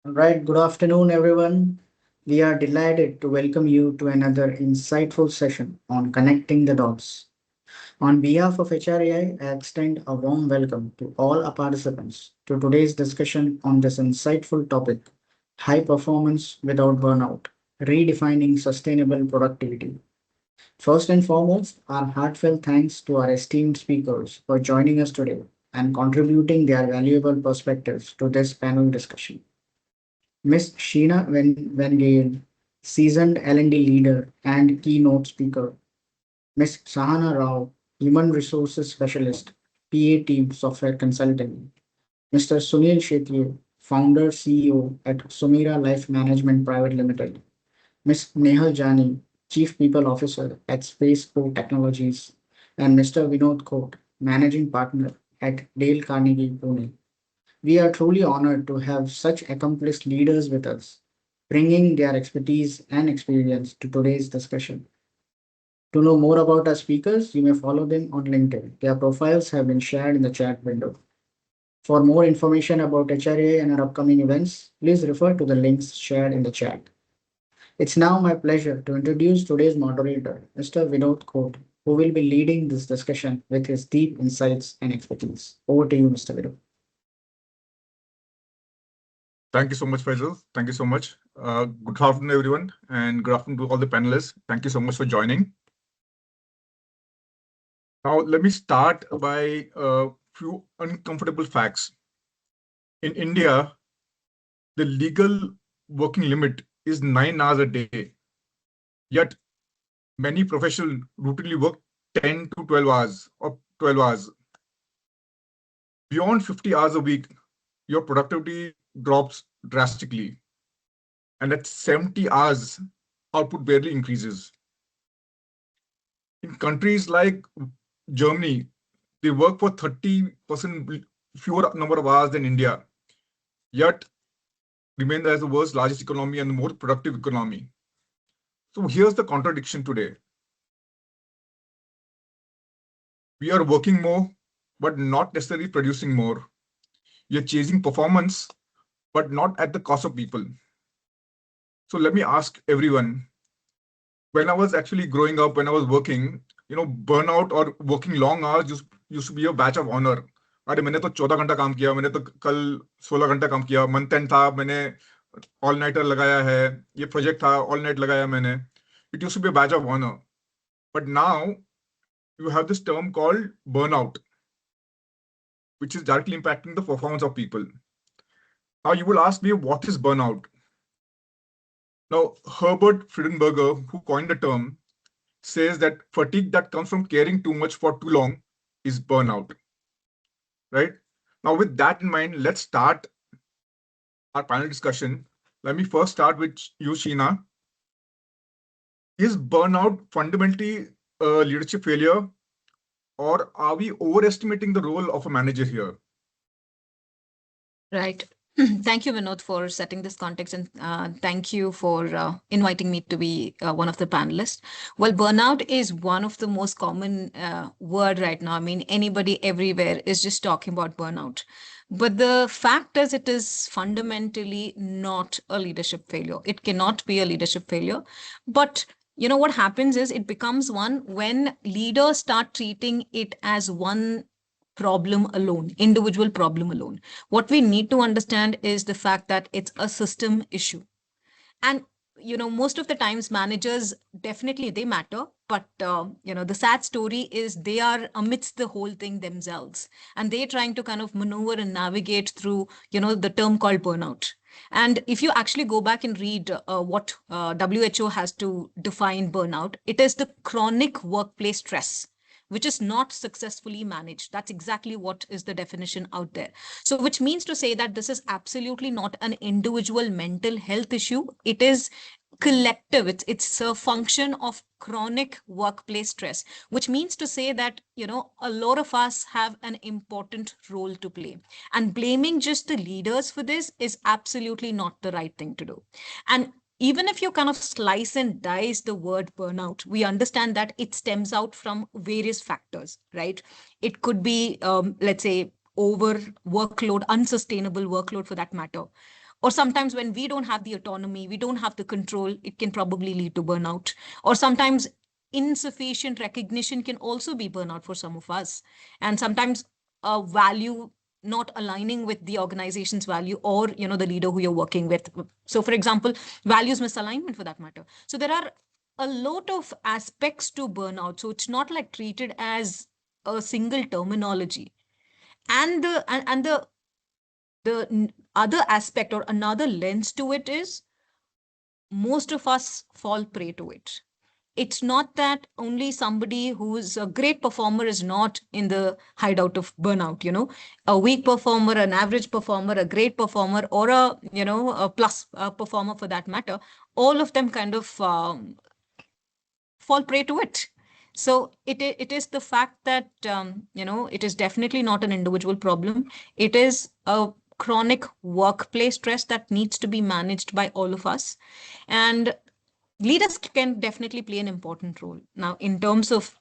All right, good afternoon, everyone. We are delighted to welcome you to another insightful session on connecting the dots. On behalf of HRAI, I extend a warm welcome to all our participants to today's discussion on this insightful topic: high performance without burnout, redefining sustainable productivity. First and foremost, our heartfelt thanks to our esteemed speakers for joining us today and contributing their valuable perspectives to this panel discussion. Ms. Sheena Van Gale, seasoned L&D leader and keynote speaker. Ms. Sahana Rao, human resources specialist, PA team software consultant. Mr. Sunil Shetye, founder CEO at Sumira Life Management Private Limited. Ms. Nehal Jani, chief people officer at Spaceco Technologies. And Mr. Vinod Kote, managing partner at Dale Carnegie Pune. We are truly honored to have such accomplished leaders with us, bringing their expertise and experience to today's discussion. To know more about our speakers, you may follow them on LinkedIn. Their profiles have been shared in the chat window. For more information about HRA and our upcoming events, please refer to the links shared in the chat. It's now my pleasure to introduce today's moderator, Mr. Vinod Kote, who will be leading this discussion with his deep insights and expertise. Over to you, Mr. Vinod. Thank you so much, Faisal. Thank you so much. Good afternoon, everyone, and good afternoon to all the panelists. Thank you so much for joining. Now, let me start by a few uncomfortable facts. In India, the legal working limit is 9 hours a day. Yet, many professionals routinely work 10 to 12 hours or 12 hours. Beyond 50 hours a week, your productivity drops drastically. And at 70 hours, output barely increases. In countries like Germany, they work for 30% fewer number of hours than India, yet remain as the world's largest economy and the most productive economy. So here's the contradiction today. We are working more, but not necessarily producing more. We are chasing performance, but not at the cost of people. So let me ask everyone, when I was actually growing up, when I was working, burnout or working long hours used to be a badge of honor. अरे मैंने तो 14 घंटा काम किया, मैंने तो कल 16 घंटा काम किया, मंथ एंड था, मैंने ऑल नाइटर लगाया है, ये प्रोजेक्ट था, ऑल नाइट लगाया मैंने. It used to be a badge of honor. But now you have this term called burnout, which is directly impacting the performance of people. Now you will ask me, what is burnout? Now, Herbert Friedenberger, who coined the term, says that fatigue that comes from caring too much for too long is burnout. Right? Now, with that in mind, let's start our panel discussion. Let me first start with you, Sheena. Is burnout fundamentally a leadership failure, or are we overestimating the role of a manager here? Right. Thank you, Vinod, for setting this context, and thank you for inviting me to be one of the panelists. Well, burnout is one of the most common word right now. I mean, anybody everywhere is just talking about burnout. But the fact is, it is fundamentally not a leadership failure. It cannot be a leadership failure. But what happens is it becomes one when leaders start treating it as one problem alone, individual problem alone. What we need to understand is the fact that it's a system issue. And most of the times managers definitely they matter, but the sad story is they are amidst the whole thing themselves, and they're trying to kind of maneuver and navigate through the term called burnout. And if you actually go back and read what WHO has to define burnout, it is the chronic workplace stress which is not successfully managed. That's exactly what is the definition out there. So which means to say that this is absolutely not an individual mental health issue. It is collective. It's a function of chronic workplace stress, which means to say that a lot of us have an important role to play, and blaming just the leaders for this is absolutely not the right thing to do. And even if you kind of slice and dice the word burnout, we understand that it stems out from various factors, right? It could be, let's say, over workload, unsustainable workload for that matter. Or sometimes when we don't have the autonomy, we don't have the control, it can probably lead to burnout. Or sometimes insufficient recognition can also be burnout for some of us. And sometimes a value not aligning with the organization's value, or the leader who you're working with. So for example, values misalignment for that matter. So there are a lot of aspects to burnout, so it's not like treated as a single terminology. And the other aspect or another lens to it is, most of us fall prey to it. It's not that only somebody who's a great performer is not in the hideout of burnout. A weak performer, an average performer, a great performer, or a plus performer for that matter, all of them kind of fall prey to it. So it is the fact that it is definitely not an individual problem. It is a chronic workplace stress that needs to be managed by all of us. And leaders can definitely play an important role. Now, in terms of,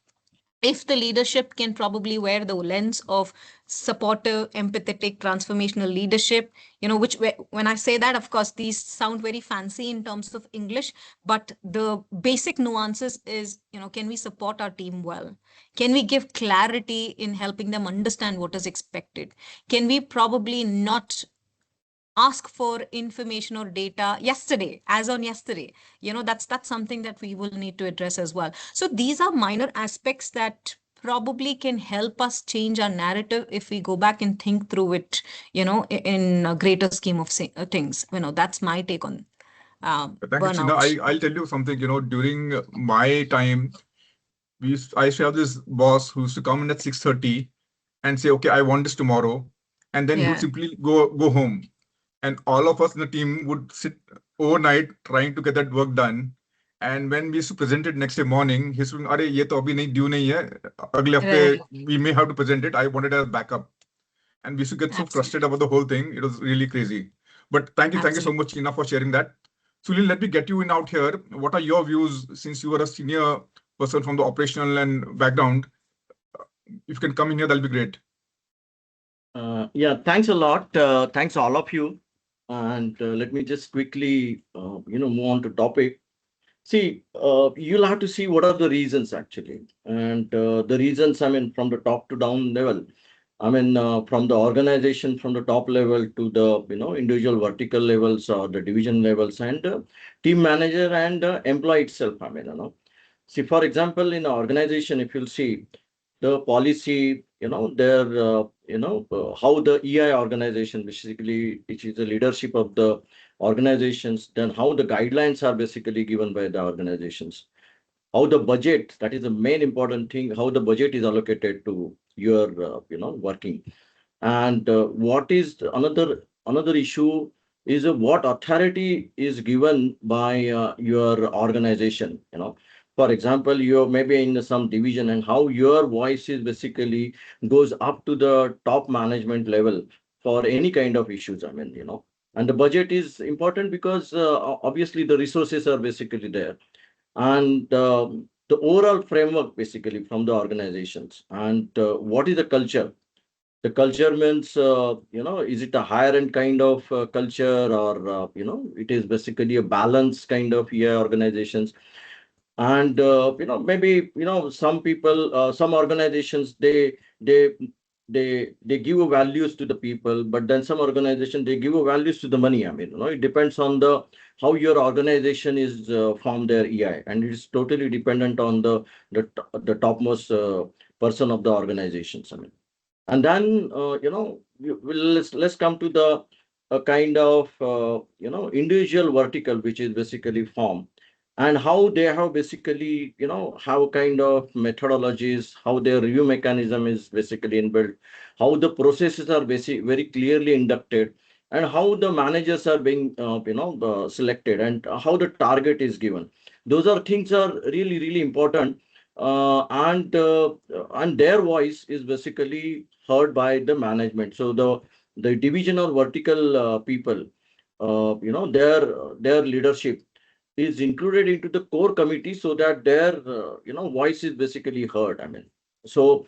if the leadership can probably wear the lens of supportive, empathetic, transformational leadership, which, when I say that, of course, these sound very fancy in terms of English, but the basic nuances is, can we support our team well? Can we give clarity in helping them understand what is expected? Can we probably not ask for information or data yesterday, as on yesterday? That's something that we will need to address as well. So these are minor aspects that probably can help us change our narrative if we go back and think through it, in a greater scheme of things. That's my take on Thank you, China. burnout. I'll tell you something. During my time, I used to have this boss who used to come in at 6:30 and say, "Okay, I want this tomorrow," and then he would Yeah, simply go home, and all of us in the team would sit overnight trying to get that work done. And when we used to present it next day morning, he's saying, "अरे ये तो अभी नहीं due नहीं है, अगले हफ्ते right. we may have to present it. I wanted a backup." And we used to get so Absolutely. frustrated about the whole thing. It was really crazy. But thank you so Absolutely. much, Ina, for sharing that. Sulil, let me get you in out here. What are your views, since you are a senior person from the operational and background? If you can come in here, that'll be great. Yeah, thanks a lot. Thanks all of you. And let me just quickly, move on to topic. See, you'll have to see what are the reasons actually. And the reasons, I mean, from the top to down level. I mean, from the organization, from the top level to the, individual vertical levels or the division levels, and team manager and employee itself. I mean, see, for example, in an organization, if you'll see the policy, how the EI organization, basically, which is the leadership of the organizations, then how the guidelines are basically given by the organizations, how the budget, that is the main important thing, how the budget is allocated to your, working. And what is another issue is what authority is given by your organization. For example, you may be in some division, and how your voice is basically goes up to the top management level for any kind of issues. I mean, and the budget is important because obviously the resources are basically there, and the overall framework basically from the organizations, and what is the culture. The culture means, is it a higher end kind of culture, or, it is basically a balanced kind of organizations. And, maybe, some people, some organizations, they give a values to the people, but then some organization, they give a values to the money. I mean, it depends on the how your organization is from their EI, and it is totally dependent on the topmost person of the organizations. I mean, and then, let's come to the kind of individual vertical, which is basically form, and how they have basically, how kind of methodologies, how their review mechanism is basically inbuilt, how the processes are very clearly inducted, and how the managers are being selected, and how the target is given. Those are things are really really important, and their voice is basically heard by the management. So the division or vertical people, their leadership is included into the core committee, so that their voice is basically heard. I mean, so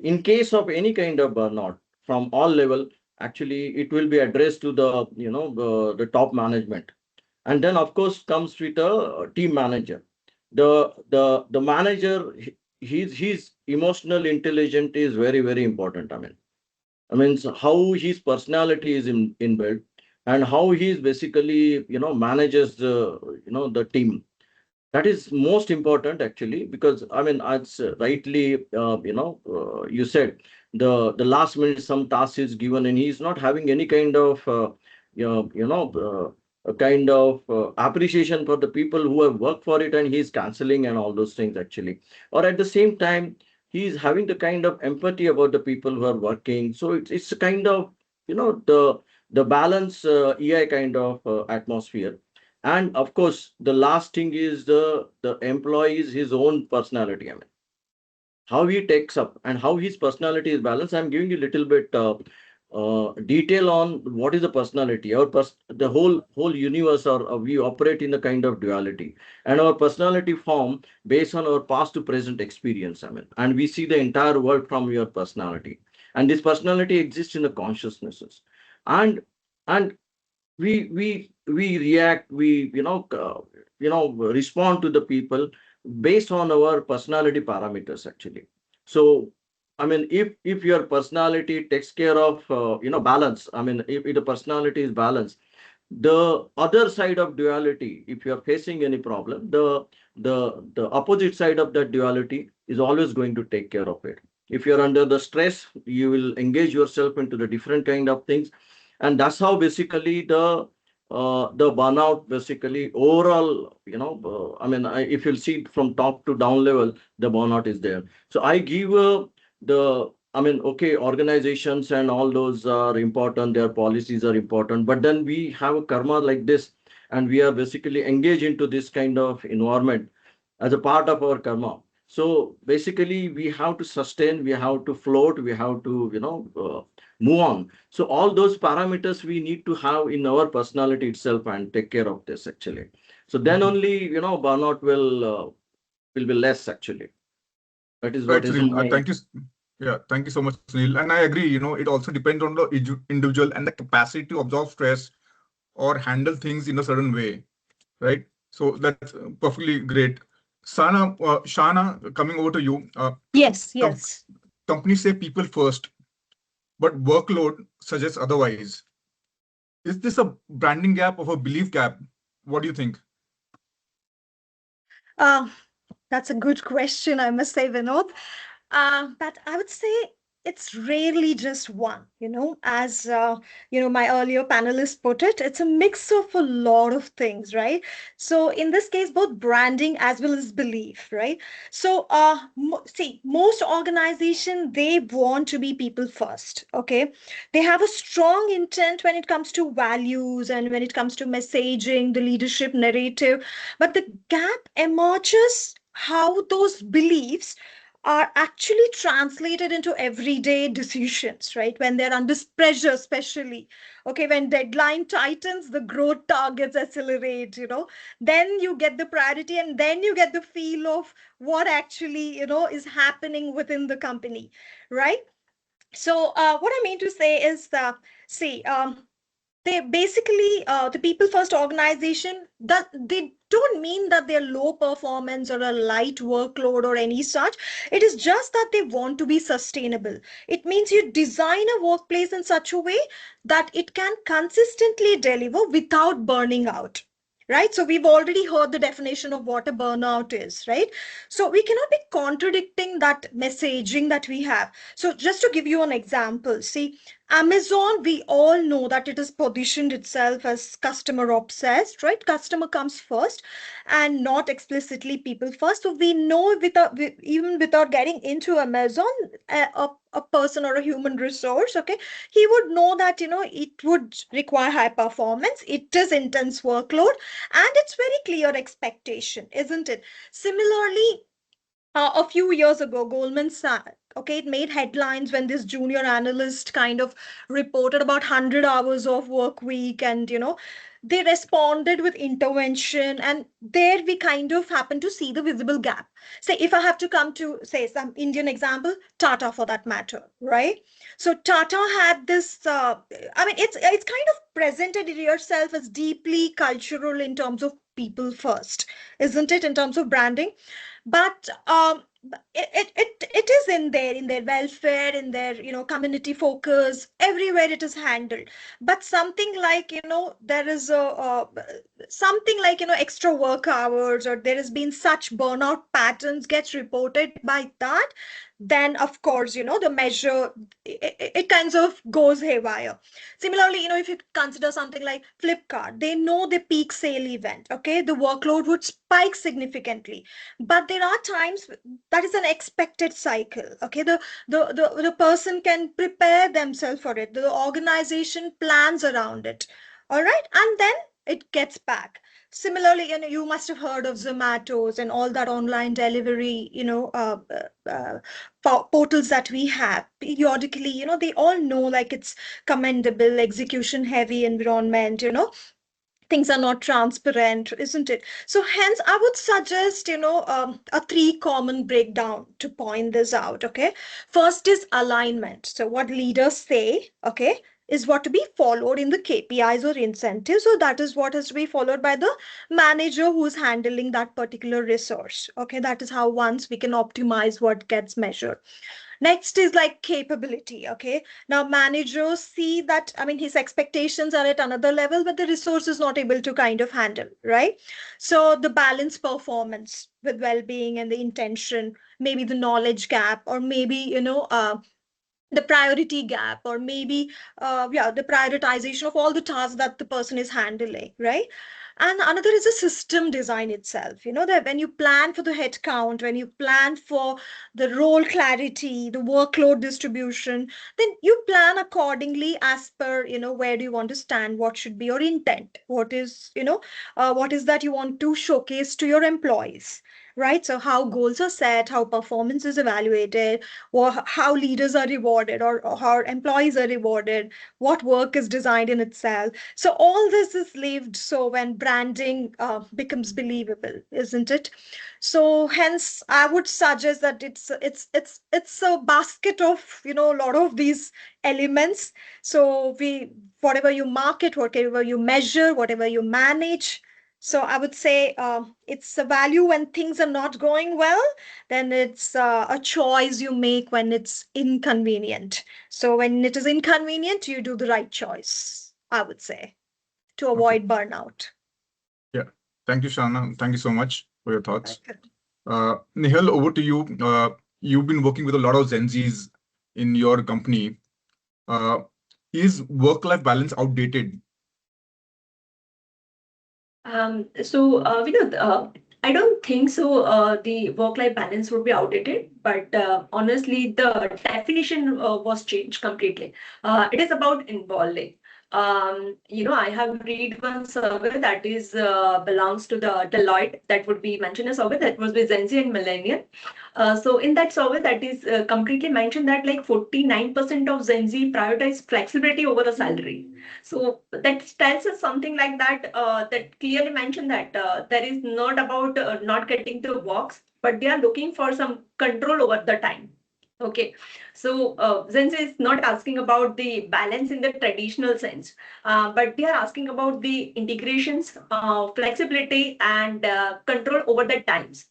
in case of any kind of burnout from all level, actually it will be addressed to the, the top management. And then of course comes with a team manager. The manager, his emotional intelligence is very, very important. I mean, so how his personality is inbuilt, and how he's basically, manages the team. That is most important actually, because I mean, as rightly, you said, the last minute some task is given and he's not having any kind of, a kind of appreciation for the people who have worked for it, and he's canceling and all those things actually. Or at the same time, he's having the kind of empathy about the people who are working. So it's a kind of, the balance, EI kind of atmosphere. And of course, the last thing is the employee's his own personality. I mean, how he takes up and how his personality is balanced. I'm giving you a little bit detail on what is the personality. The whole universe, or we operate in a kind of duality, and our personality form based on our past to present experience. I mean, and we see the entire world from your personality, and this personality exists in the consciousnesses, and and we react, we respond to the people based on our personality parameters actually. So I mean, if your personality takes care of balance, I mean, if the personality is balanced, the other side of duality, if you are facing any problem, the opposite side of that duality is always going to take care of it. If you're under the stress, you will engage yourself into the different kind of things, and that's how basically the burnout basically overall, I mean, if you'll see from top to down level, the burnout is there. So I give the I mean, okay, organizations and all those are important, their policies are important, but then we have a karma like this, and we are basically engaged into this kind of environment as a part of our karma. So basically, we have to sustain, we have to float, we have to, move on. So all those parameters we need to have in our personality itself and take care of this actually. So then Mhm. only, burnout will be less actually. That is Right, what is Sunil. my. Yeah, thank you so much, Sunil. And I agree, it also depends on the individual and the capacity to absorb stress or handle things in a certain way, right? So that's perfectly great. Shana, coming over to you. Yes, Com- yes. Companies say people first, but workload suggests otherwise. Is this a branding gap or a belief gap? What do you think? Uh, that's a good question, I must say, Vinod. But I would say it's rarely just one, as my earlier panelists put it, it's a mix of a lot of things, right? So in this case, both branding as well as belief, right? So see, most organization, they want to be people first, okay? They have a strong intent when it comes to values and when it comes to messaging, the leadership narrative, but the gap emerges how those beliefs are actually translated into everyday decisions, right? When they're under pressure, especially. Okay, when deadline tightens, the growth targets accelerate, then you get the priority and then you get the feel of what actually, is happening within the company, right? So, what I mean to say is that, see, they basically the people first organization, that they don't mean that they're low performance or a light workload or any such. It is just that they want to be sustainable. It means you design a workplace in such a way that it can consistently deliver without burning out, right? So we've already heard the definition of what a burnout is, right? So we cannot be contradicting that messaging that we have. So just to give you an example, see, Amazon, we all know that it has positioned itself as customer obsessed, right? Customer comes first and not explicitly people first. So we know even without getting into Amazon, a person or a human resource, okay, he would know that, it would require high performance. It is intense workload and it's very clear expectation, isn't it? Similarly, a few years ago, Goldman Sachs, okay, it made headlines when this junior analyst kind of reported about 100 hours of work week, and they responded with intervention, and there we kind of happen to see the visible gap. Say, if I have to come to say some Indian example, Tata for that matter, right? So Tata had this. I mean, it's kind of presented yourself as deeply cultural in terms of people first, isn't it? In terms of branding, but it is in their welfare, in their community focus, everywhere it is handled. But something like there is a something like extra work hours, or there has been such burnout patterns gets reported by that, then of course the measure, it kinds of goes haywire. Similarly, if you consider something like Flipkart, they know the peak sale event, okay, the workload would spike significantly. But there are times that is an expected cycle, okay, the person can prepare themselves for it, the organization plans around it, all right, and then it gets back. Similarly, you must have heard of Zomatos and all that online delivery, portals that we have periodically. They all know, like, it's commendable, execution heavy environment. Things are not transparent, isn't it? So hence I would suggest a three common breakdown to point this out, okay? First is alignment. So what leaders say, okay, is what to be followed in the KPIs or incentives. So that is what has to be followed by the manager who is handling that particular resource, okay? That is how once we can optimize what gets measured. Next is like capability. Okay. Now managers see that, I mean, his expectations are at another level, but the resource is not able to kind of handle, right? So the balance performance with well-being and the intention, maybe the knowledge gap, or maybe, the priority gap, or maybe yeah, the prioritization of all the tasks that the person is handling, right? And another is the system design itself, that when you plan for the head count, when you plan for the role clarity, the workload distribution, then you plan accordingly as per where do you want to stand, what should be your intent, what is what is that you want to showcase to your employees, right? So how goals are set, how performance is evaluated, or how leaders are rewarded, or how employees are rewarded, what work is designed in itself. So all this is lived, so when branding becomes believable, isn't it? So hence I would suggest that it's a basket of a lot of these elements. So we, whatever you market, whatever you measure, whatever you manage, so I would say it's a value when things are not going well, then it's a choice you make when it's inconvenient. So when it is inconvenient, you do the right choice, I would say, to Okay. avoid burnout. Yeah. Thank you, Shana. Thank you so much for your thoughts. Nihal, over to you. You've been working with a lot of Gen Zs in your company. Uh, is work-life balance outdated? Vinod, I don't think so. The work-life balance would be outdated, but honestly, the definition was changed completely. It is about involving. I have read one survey that is belongs to the Deloitte, that would be mentioned a survey that was with Gen Z and Millennial. So in that survey, that is completely mentioned that like 49% of Gen Z prioritize flexibility over a salary. So that tells us something like that, that clearly mentioned that there is not about not getting the works, but they are looking for some control over the time. Okay, so Gen Z is not asking about the balance in the traditional sense, but they are asking about the integrations, flexibility, and control over the times.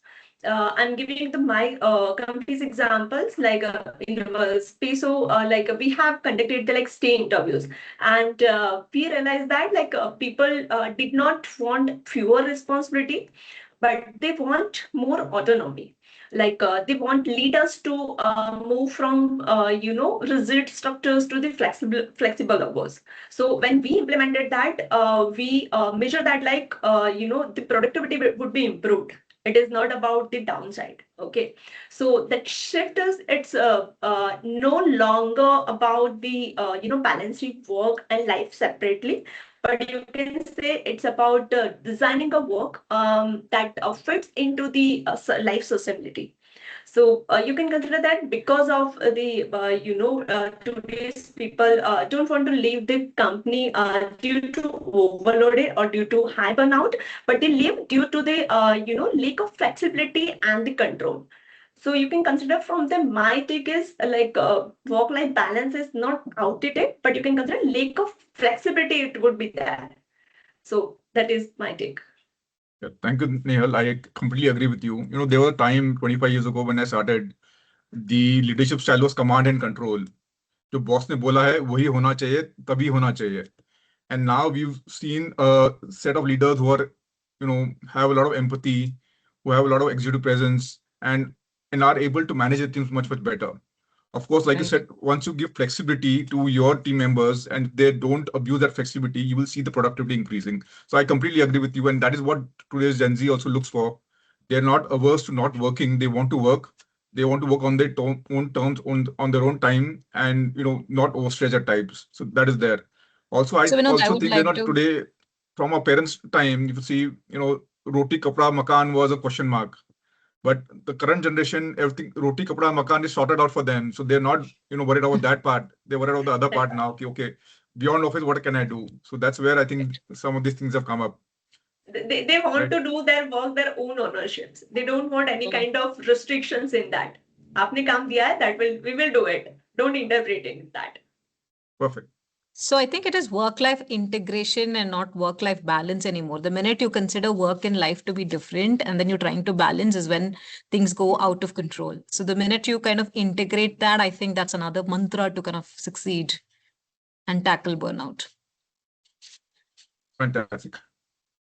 I'm giving the my company's examples, like in our space. So like we have conducted the like stay interviews, and we realized that like people did not want fewer responsibility, but they want more autonomy. Like they want leaders to move from rigid structures to the flexible hours. So when we implemented that, we measure that like the productivity would be improved. It is not about the downside. Okay, so that shift is, it's no longer about the balancing work and life separately, but you can say it's about designing a work that fits into the life sustainability. So you can consider that because of the today's people don't want to leave the company due to overloaded or due to high burnout, but they leave due to the lack of flexibility and the control. So you can consider from them, my take is like work-life balance is not outdated, but you can consider lack of flexibility, it would be there. So that is my take. Yeah, thank you, Nehal. I completely agree with you. There was a time 25 years ago when I started, the leadership style was command and control. जो boss ने बोला है वही होना चाहिए, तभी होना चाहिए. And now we've seen a set of leaders who are, have a lot of empathy, who have a lot of executive presence, and are able to manage the teams much better. Of course, like you Right. said, once you give flexibility to your team members and they don't abuse that flexibility, you will see the productivity increasing. So I completely agree with you, and that is what today's Gen Z also looks for. They're not averse to not working. They want to work. They want to work on their own terms, on their own time, and not overstretch at times. So that is there. Also, I So Vinod, I also would think like that to. today, from our parents' time, you see, roti kapra makan was a question mark. But the current generation, everything roti kapda makan is sorted out for them, so they're not worried about that part. They're worried about the other part now. Okay, beyond office, what can I do? So that's where I think some of these things have come up. They want Right. to do their work, their own ownerships. They don't want any kind of restrictions in that. आपने काम दिया है, that we will do it. Don't interpret in that. Perfect. So I think it is work-life integration and not work-life balance anymore. The minute you consider work and life to be different and then you're trying to balance is when things go out of control. So the minute you kind of integrate that, I think that's another mantra to kind of succeed and tackle burnout. Fantastic.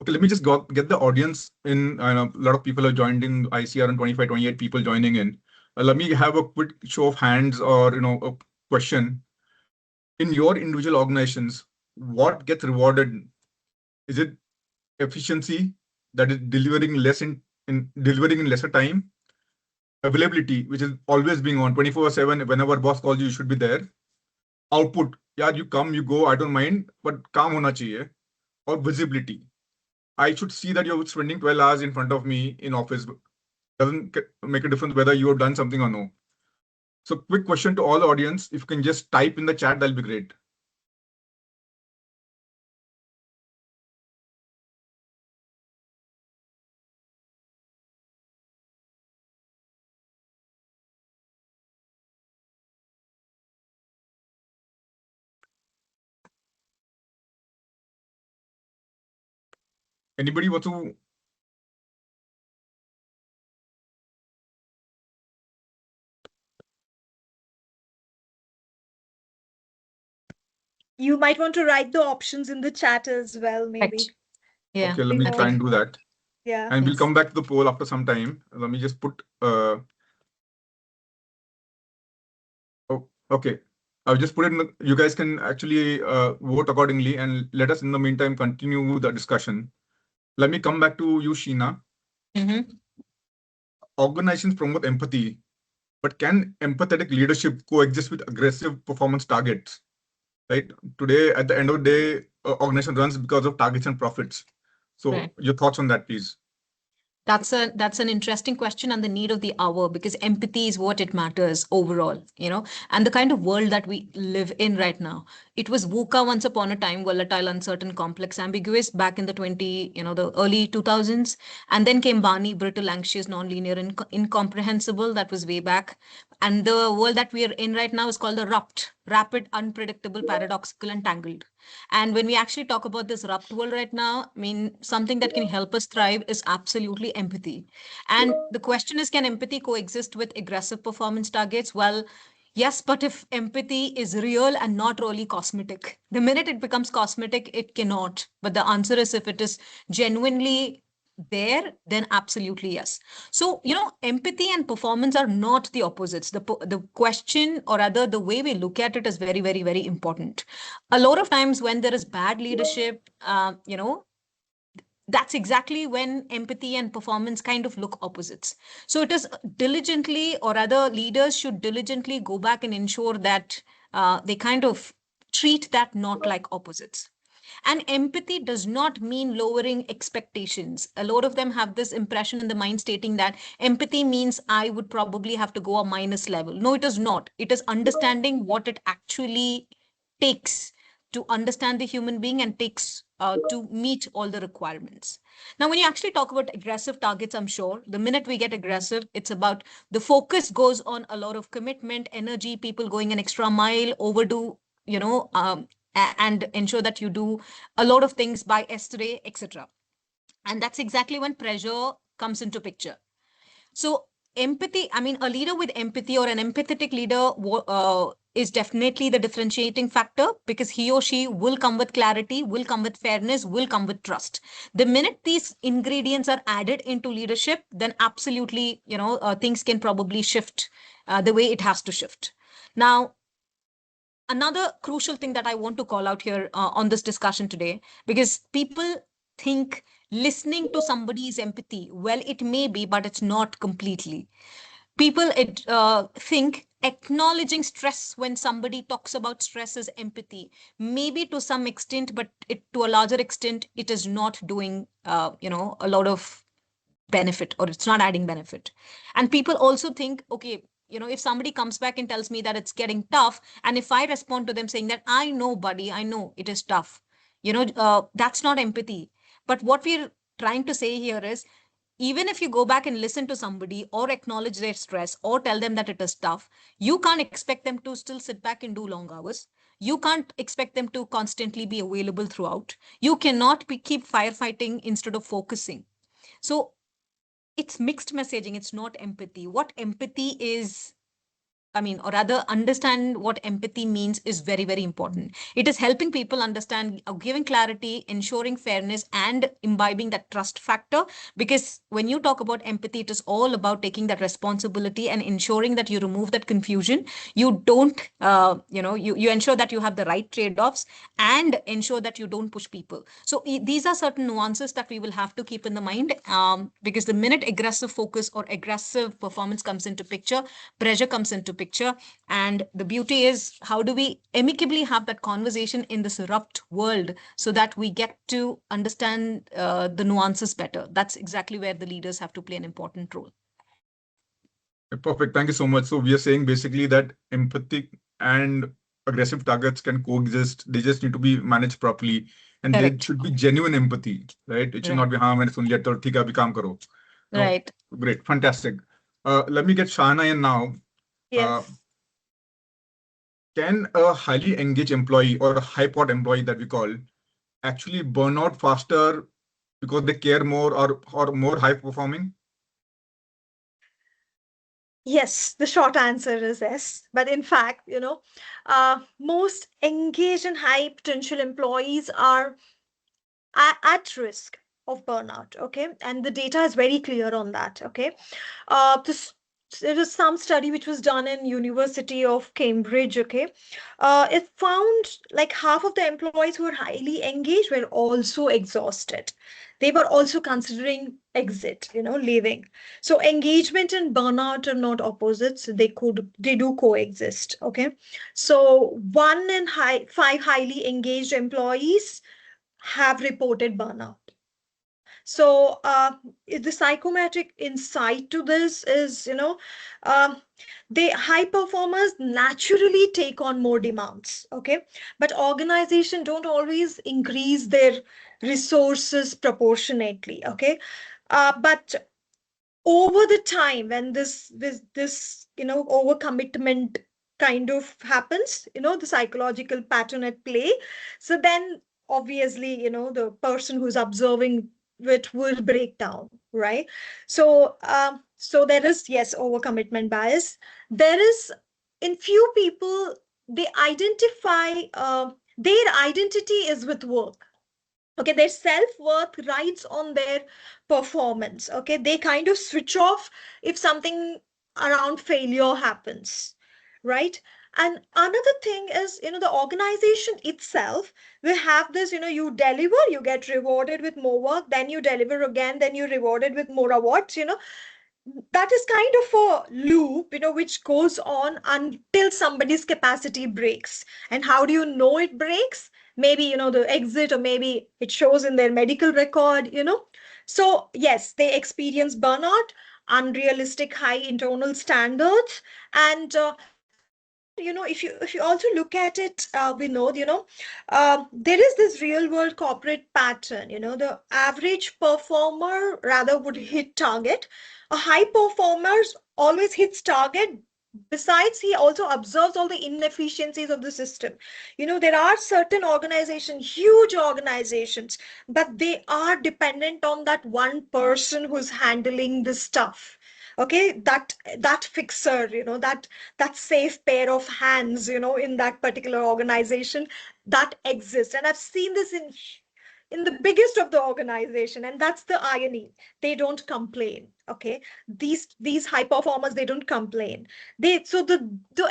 Okay, let me just get the audience in. I know a lot of people are joined in. I see around 25, 28 people joining in. Let me have a quick show of hands or a question. In your individual organizations, what gets rewarded? Is it efficiency, that is delivering less in delivering in lesser time? Availability, which is always being on 24/7, whenever boss calls you, you should be there. Output, yeah, you come, you go, I don't mind, but काम होना चाहिए. Or visibility, I should see that you're spending 12 hours in front of me in office. Doesn't make a difference whether you have done something or no. So quick question to all the audience, if you can just type in the chat, that'll be great. Anybody want to? You might want to write the options in the chat as well, maybe. Right. Yeah. Okay, let me I try and think- do that. Yeah. And we'll Yes. come back to the poll after some time. Let me just put oh, okay. I'll just put it in you guys can actually vote accordingly and let us in the meantime continue the discussion. Let me come back to you, Sheena. Mm-hmm. Organizations promote empathy, but can empathetic leadership coexist with aggressive performance targets? Right? Today, at the end of the day, organization runs because of targets and profits. So Right. your thoughts on that, please. That's an interesting question and the need of the hour, because empathy is what it matters overall, and the kind of world that we live in right now. It was VUCA once upon a time, volatile, uncertain, complex, ambiguous, back in the early 2000s. And then came Barney, brittle, anxious, nonlinear, incomprehensible. That was way back. And the world that we are in right now is called the RUPT, rapid, unpredictable, paradoxical, and tangled. And when we actually talk about this rupt world right now, I mean, something that can help us thrive is absolutely empathy. And the question is, can empathy coexist with aggressive performance targets? Well, yes, but if empathy is real and not really cosmetic, the minute it becomes cosmetic, it cannot. But the answer is, if it is genuinely there, then absolutely yes. So, empathy and performance are not the opposites. The question, or rather the way we look at it, is very, very, very important. A lot of times when there is bad leadership, that's exactly when empathy and performance kind of look opposites. So it is diligently, or rather leaders should diligently go back and ensure that they kind of treat that not like opposites. And empathy does not mean lowering expectations. A lot of them have this impression in the mind stating that empathy means I would probably have to go a minus level. No, it is not. It is understanding what it actually takes to understand the human being and takes to meet all the requirements. Now, when you actually talk about aggressive targets, I'm sure the minute we get aggressive, it's about the focus goes on a lot of commitment, energy, people going an extra mile, overdo, and ensure that you do a lot of things by yesterday, etc. And that's exactly when pressure comes into picture. So empathy, I mean, a leader with empathy or an empathetic leader is definitely the differentiating factor, because he or she will come with clarity, will come with fairness, will come with trust. The minute these ingredients are added into leadership, then absolutely, things can probably shift the way it has to shift. Now, another crucial thing that I want to call out here on this discussion today, because people think listening to somebody's empathy, well, it may be, but it's not completely. People think acknowledging stress when somebody talks about stress is empathy, maybe to some extent, but to a larger extent, it is not doing, a lot of benefit, or it's not adding benefit. And people also think, okay, if somebody comes back and tells me that it's getting tough, and if I respond to them saying that I know, buddy, I know it is tough, that's not empathy. But what we're trying to say here is, even if you go back and listen to somebody or acknowledge their stress or tell them that it is tough, you can't expect them to still sit back and do long hours. You can't expect them to constantly be available throughout. You cannot keep firefighting instead of focusing. So it's mixed messaging. It's not empathy. What empathy is, or rather, understand what empathy means is very, very important. It is helping people understand, giving clarity, ensuring fairness, and imbibing that trust factor. Because when you talk about empathy, it is all about taking that responsibility and ensuring that you remove that confusion. You don't, you ensure that you have the right trade offs and ensure that you don't push people. So these are certain nuances that we will have to keep in the mind, because the minute aggressive focus or aggressive performance comes into picture, pressure comes into picture. And the beauty is, how do we amicably have that conversation in this abrupt world so that we get to understand the nuances better? That's exactly where the leaders have to play an important role. Perfect. Thank you so much. So we are saying basically that empathic and aggressive targets can coexist. They just need to be managed properly, and there Correct. should be genuine empathy, right? It should not be harm and sun liya to theek hai, abhi kaam karo. No, Right. great, fantastic. Let me get Shana in now. Uh, Yes. can a highly engaged employee or a high pot employee that we call actually burn out faster because they care more or more high performing? Yes, the short answer is yes. But in fact, most engaged and high potential employees are at risk of burnout. Okay. And the data is very clear on that. Okay. This There is some study which was done in University of Cambridge. Okay. It found like half of the employees who are highly engaged were also exhausted. They were also considering exit, leaving. So engagement and burnout are not opposites. They do coexist. Okay. So five highly engaged employees have reported burnout. So the psychometric insight to this is, um, they high performers naturally take on more demands. Okay, but organization don't always increase their resources proportionately. Okay, but over the time when this overcommitment kind of happens, the psychological pattern at play, so then obviously the person who's observing it will break down, right? So there is, yes, overcommitment bias. There is, in few people, they identify their identity is with work. Okay, their self-worth rides on their performance. Okay, they kind of switch off if something around failure happens, right? And another thing is, the organization itself will have this, you deliver, you get rewarded with more work, then you deliver again, then you're rewarded with more awards. That is kind of a loop, which goes on until somebody's capacity breaks. And how do you know it breaks? Maybe, the exit, or maybe it shows in their medical record. So, yes, they experience burnout, unrealistic high internal standards, and if you also look at it, Vinod, there is this real world corporate pattern. The average performer rather would hit target. A high performer always hits target. Besides, he also observes all the inefficiencies of the system. There are certain organizations, huge organizations, but they are dependent on that one person who's handling the stuff. Okay, that fixer, that safe pair of hands, in that particular organization, that exists. And I've seen this in the biggest of the organization, and that's the irony. They don't complain. Okay, these high performers, they don't complain. The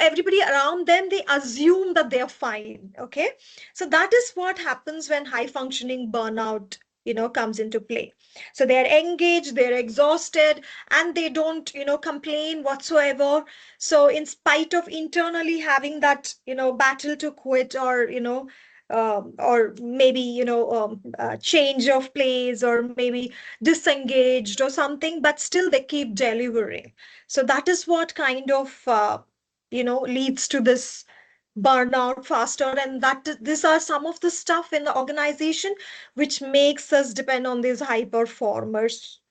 everybody around them, they assume that they're fine. Okay, so that is what happens when high functioning burnout comes into play. So they're engaged, they're exhausted, and they don't complain whatsoever. So in spite of internally having that battle to quit, or maybe change of place, or maybe disengaged or something, but still they keep delivering. So that is what kind of leads to this burnout faster. And these are some of the stuff in the organization which makes us depend on these high performers.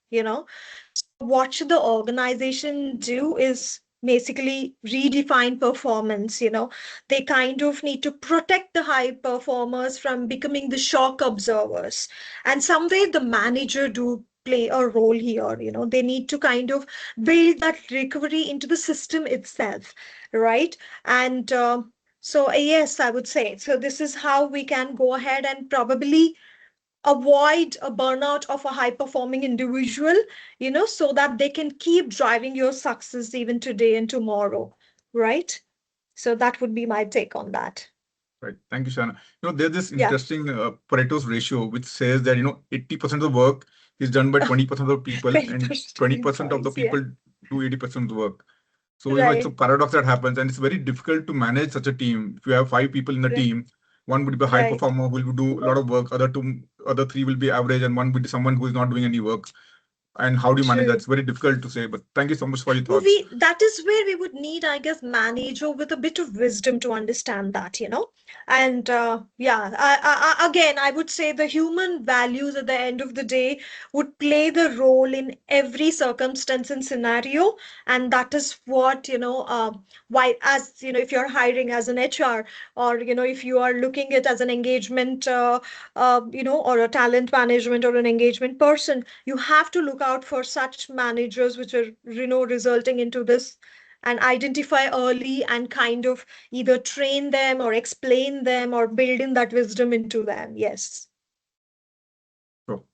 What should the organization do is basically redefine performance. They kind of need to protect the high performers from becoming the shock observers. And some way the manager do play a role here. They need to kind of build that recovery into the system itself, right? And yes, I would say so. This is how we can go ahead and probably avoid a burnout of a high performing individual, so that they can keep driving your success even today and tomorrow, right? So that would be my take on that. Right. Thank you, Shana. There's this Yeah. interesting Pareto's ratio, which says that, 80% of the work is done by 20% of the people, and 20% 20% of the employees, yeah. people do 80% of the work. So, it's a Right, paradox that happens, and it's very difficult to manage such a team. If you have 5 people in the right, team, one would be a high right. performer who will do a lot of work, other three will be average, and one would be someone who is not doing any work. And how do you manage that? True. It's very difficult to say, but thank you so much for your No, thoughts. that is where we would need, I guess, manager with a bit of wisdom to understand that. And yeah, again, I would say the human values at the end of the day would play the role in every circumstance and scenario. And that is what, why, as if you're hiring as an HR, or if you are looking at as an engagement, or a talent management or an engagement person, you have to look out for such managers which are resulting into this, and identify early and kind of either train them or explain them or build in that wisdom into them. Yes. So,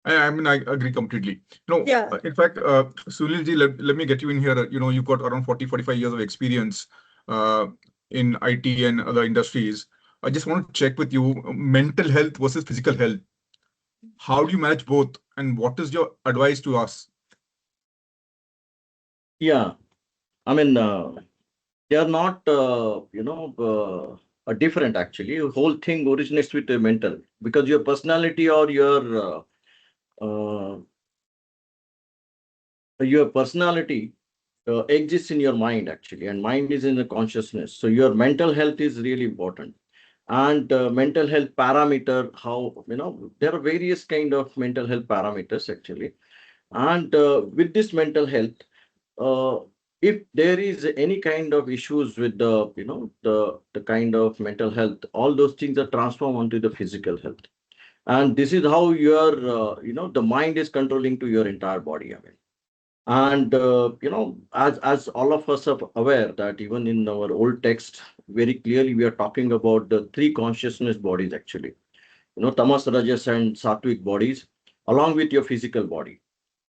I mean, I agree completely. Yeah. In fact, Sunilji, let me get you in here. You've got around 40-45 years of experience uh, in IT and other industries. I just want to check with you, mental health versus physical health. How do you manage both? And what is your advice to us? Yeah, I mean, they are not, different actually. The whole thing originates with the mental, because your personality or uh, your personality exists in your mind actually, and mind is in the consciousness. So your mental health is really important. And mental health parameter, how, there are various kind of mental health parameters actually. And with this mental health, uh, if there is any kind of issues with the kind of mental health, all those things are transformed onto the physical health. And this is how your the mind is controlling to your entire body. I mean, and as all of us are aware that even in our old text, very clearly we are talking about the three consciousness bodies actually. Tamas, Rajas, and Sattvic bodies, along with your physical body.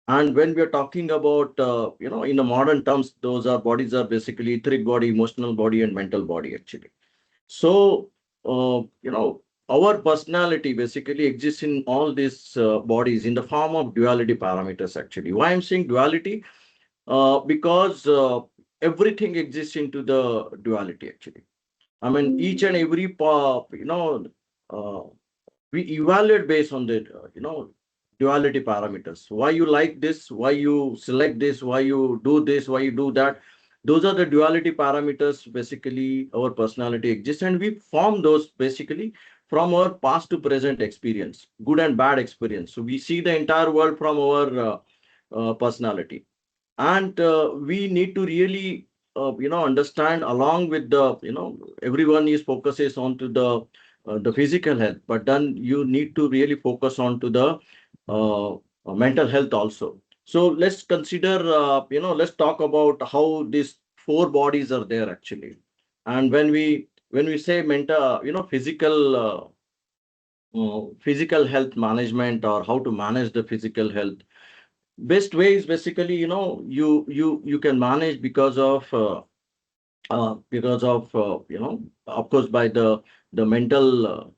And when we are talking about, in the modern terms, those are bodies are basically etheric body, emotional body, and mental body actually. So, our personality basically exists in all these bodies in the form of duality parameters actually. Why I'm saying duality? Because everything exists into the duality actually. I mean, each and every uh, we evaluate based on the duality parameters. Why you like this? Why you select this? Why you do this? Why you do that? Those are the duality parameters basically our personality exists, and we form those basically from our past to present experience, good and bad experience. So we see the entire world from our personality, and we need to really understand, along with the everyone is focuses on to the physical health, but then you need to really focus on to the mental health also. So let's consider, let's talk about how these four bodies are there actually. And when we say mental, physical health management, or how to manage the physical health, best way is basically, you can manage because of of course, by the mental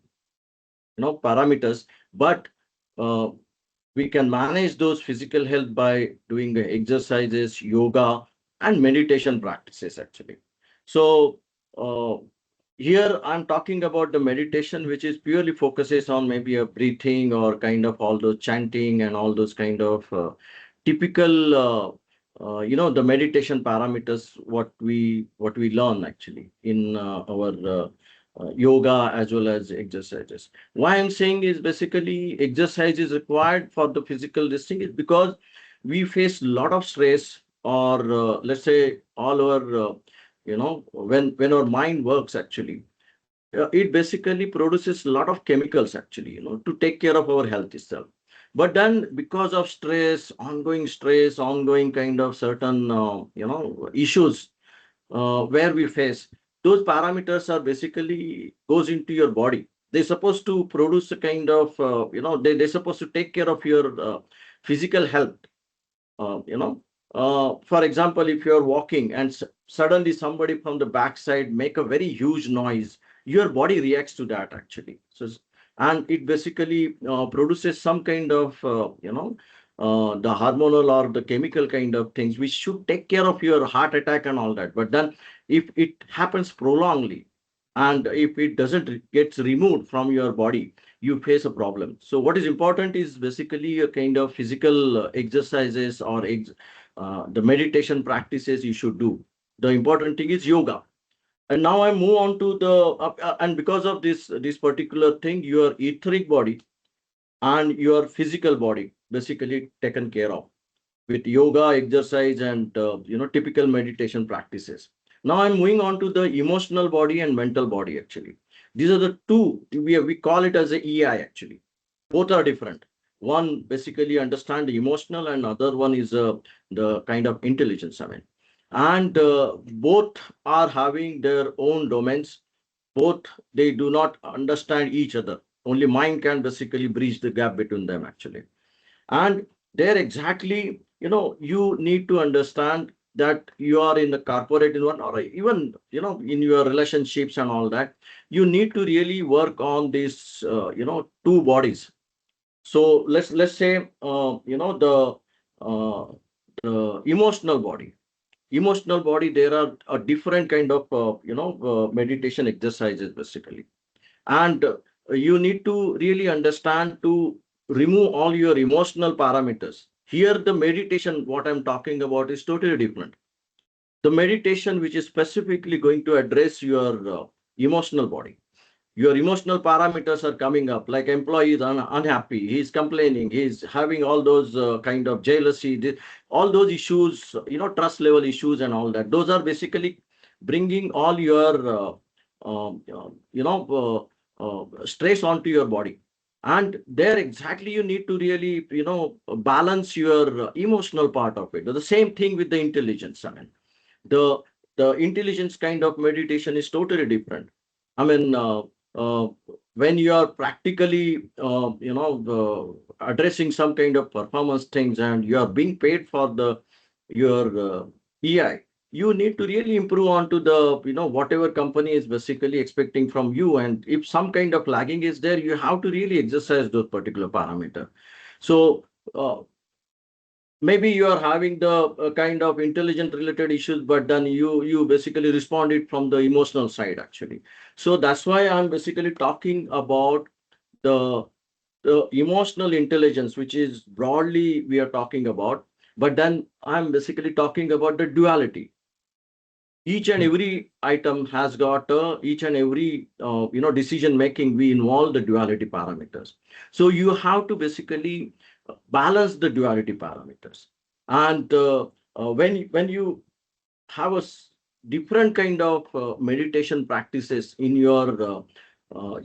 parameters, but uh, we can manage those physical health by doing the exercises, yoga, and meditation practices actually. So uh, here I'm talking about the meditation, which is purely focuses on maybe a breathing or kind of all those chanting and all those kind of typical the meditation parameters, what we learn actually in our yoga as well as exercises. Why I'm saying is basically exercise is required for the physical listing is because we face a lot of stress, or let's say all our when our mind works actually, it basically produces a lot of chemicals actually, to take care of our health itself. But then because of stress, ongoing kind of certain issues where we face, those parameters are basically goes into your body. They're supposed to produce a kind of they're supposed to take care of your physical health. For example, if you're walking and suddenly somebody from the backside make a very huge noise, your body reacts to that actually. And it basically produces some kind of the hormonal or the chemical kind of things which should take care of your heart attack and all that. But then if it happens prolongedly, and if it doesn't gets removed from your body, you face a problem. So what is important is basically a kind of physical exercises, or the meditation practices you should do. The important thing is yoga. And now I move on to the and because of this particular thing, your etheric body and your physical body basically taken care of with yoga, exercise, and typical meditation practices. Now I'm moving on to the emotional body and mental body actually. These are the two, we call it as a EI actually. Both are different. One basically understand the emotional, and other one is the kind of intelligence, I mean. And both are having their own domains. Both, they do not understand each other. Only mind can basically bridge the gap between them actually. And there exactly, you need to understand that you are in the corporate environment, or even in your relationships and all that, you need to really work on these two bodies. So let's say the emotional body, there are a different kind of meditation exercises basically. And you need to really understand to remove all your emotional parameters. Here the meditation what I'm talking about is totally different. The meditation which is specifically going to address your emotional body. Your emotional parameters are coming up, like employee is unhappy, he's complaining, he's having all those kind of jealousy, all those issues, trust level issues and all that. Those are basically bringing all your stress onto your body. And there exactly you need to really balance your emotional part of it. The same thing with the intelligence, I mean, the the intelligence kind of meditation is totally different. I mean, uh, when you are practically addressing some kind of performance things, and you are being paid for the your EI, you need to really improve on to the whatever company is basically expecting from you. And if some kind of lagging is there, you have to really exercise those particular parameter. So maybe you are having the kind of intelligent related issues, but then you basically respond it from the emotional side actually. So that's why I'm basically talking about the emotional intelligence, which is broadly we are talking about. But then I'm basically talking about the duality. each and every item has got each and every decision making. We involve the duality parameters. So you have to basically balance the duality parameters. And when you have different kind of meditation practices in your uh,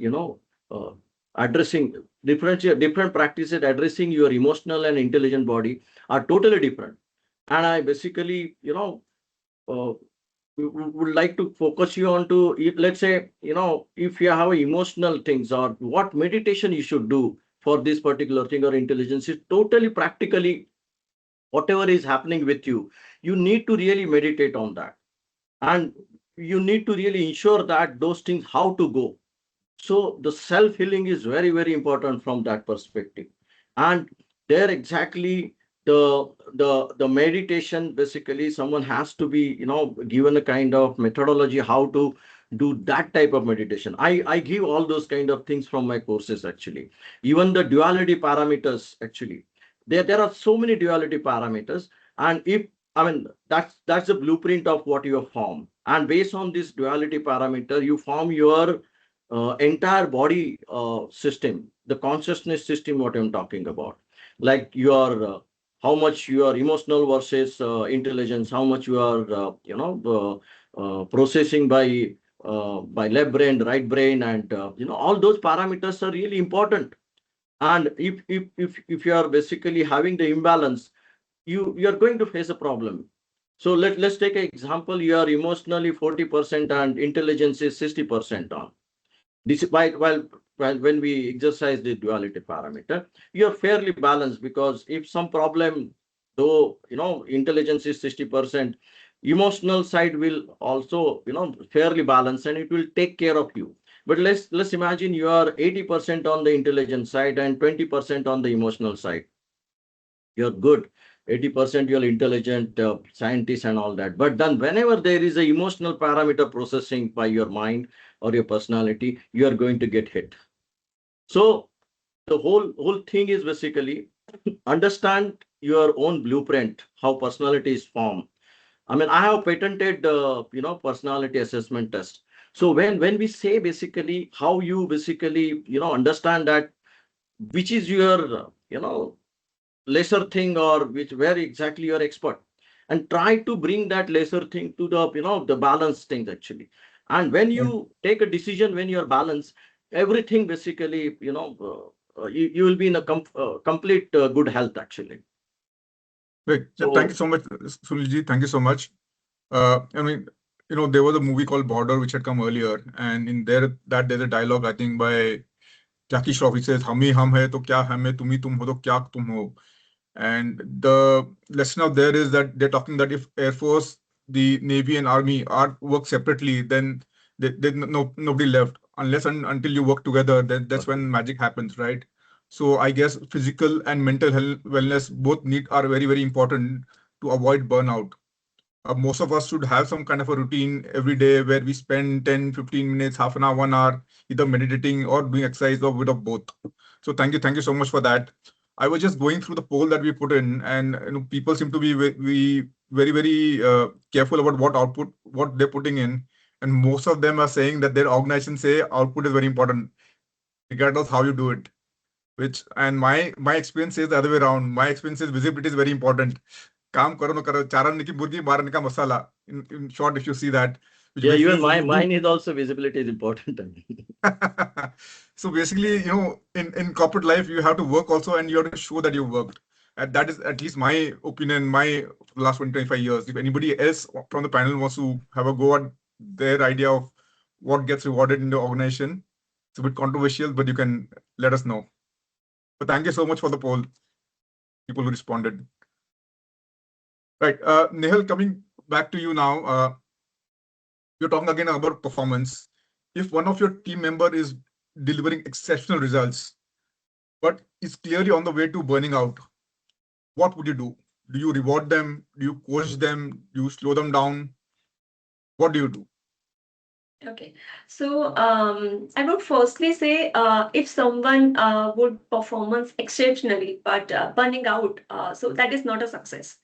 addressing different practices addressing your emotional and intelligent body are totally different. And I basically uh, would like to focus you on to, if, let's say, if you have emotional things or what meditation you should do for this particular thing, or intelligence is totally practically whatever is happening with you, you need to really meditate on that. And you need to really ensure that those things how to go. So the self healing is very, very important from that perspective. And there exactly the meditation, basically someone has to be given a kind of methodology how to do that type of meditation. I give all those kind of things from my courses actually. Even the duality parameters actually, there are so many duality parameters. And if I mean, that's the blueprint of what you have formed. And based on this duality parameter, you form your entire body system, the consciousness system, what I'm talking about. Like your how much you are emotional versus intelligence, how much you are processing by left brain, right brain, and all those parameters are really important. And if you are basically having the imbalance, you are going to face a problem. So let's take an example. You are emotionally 40% and intelligence is 60% on. Despite while when we exercise the duality parameter, you are fairly balanced, because if some problem, though intelligence is 60%, emotional side will also fairly balanced, and it will take care of you. But let's imagine you are 80% on the intelligence side and 20% on the emotional side. You're good. 80% you're intelligent, scientist and all that. But then whenever there is a emotional parameter processing by your mind or your personality, you are going to get hit. So the whole thing is basically understand your own blueprint, how personality is formed. I mean, I have patented personality assessment test. So when we say basically how you basically understand that which is your lesser thing, or which where exactly you're expert, and try to bring that lesser thing to the the balanced things actually. And when Yeah. you take a decision, when you're balanced, everything basically you will be in a complete good health actually. Great. Yeah, thank you So so much, Sunilji. Thank you so much. I mean, there was a movie called Border which had come earlier, and in there's a dialogue, I think, by Jackie Shroff. He says, "हम ही हम है तो क्या हम है, तुम ही तुम हो तो क्या तुम हो." And the lesson out there is that they're talking that if Air Force, the Navy, and Army are work separately, then nobody left. Unless and until you work together, that's when magic happens, right? So I guess physical and mental health wellness both need are very, very important to avoid burnout. Most of us should have some kind of a routine every day where we spend 10, 15 minutes, half an hour, 1 hour, either meditating or doing exercise, or a bit of both. So thank you so much for that. I was just going through the poll that we put in, and people seem to be very, very careful about what they're putting in, and most of them are saying that their organization say output is very important, regardless how you do it. Which, and my experience is the other way around. My experience is visibility is very important. काम करो ना करो, चारण की बुर्गी मारने का मसाला. In short, if you see that, which yeah, basically even is you do. mine is also visibility is important. So basically, in corporate life, you have to work also, and you have to show that you worked. And that is at least my opinion, my last 25 years. If anybody else from the panel wants to have a go at their idea of what gets rewarded in the organization, it's a bit controversial, but you can let us know. But thank you so much for the poll, people who responded. Right, Nehal, coming back to you now. You're talking again about performance. If one of your team member is delivering exceptional results, but is clearly on the way to burning out, what would you do? Do you reward them? Do you coach them? Do you slow them down? What do you do? Okay, so I would firstly say if someone would performance exceptionally but burning out, so that is not a success.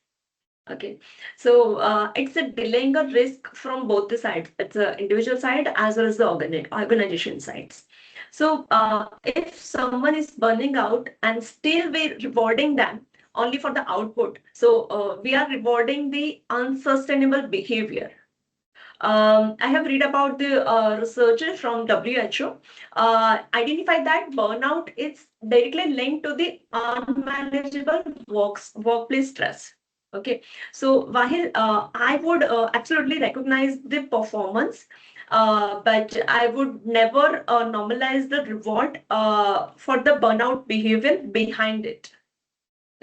Okay, so it's a delaying a risk from both the sides. It's a individual side as well as the organization sides. So if someone is burning out and still we're rewarding them only for the output, so we are rewarding the unsustainable behavior. I have read about the researcher from WHO identified that burnout is directly linked to the unmanageable workplace stress. Okay, so while I would absolutely recognize the performance, but I would never normalize the reward for the burnout behavior behind it.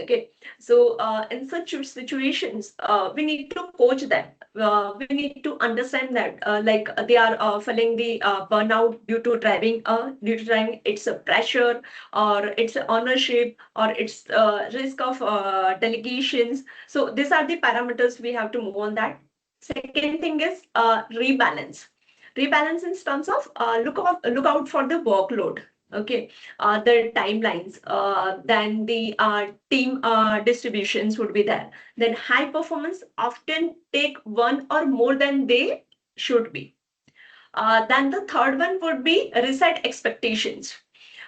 Okay, so in such situations, we need to coach them. We need to understand that, like they are feeling the burnout due to driving it's a pressure or it's a ownership or it's risk of delegations. So these are the parameters we have to move on that. Second thing is rebalance. Rebalance in terms of look out for the workload. Okay, the timelines, then the team distributions would be there. Then high performance often take one or more than they should be. Then the third one would be reset expectations.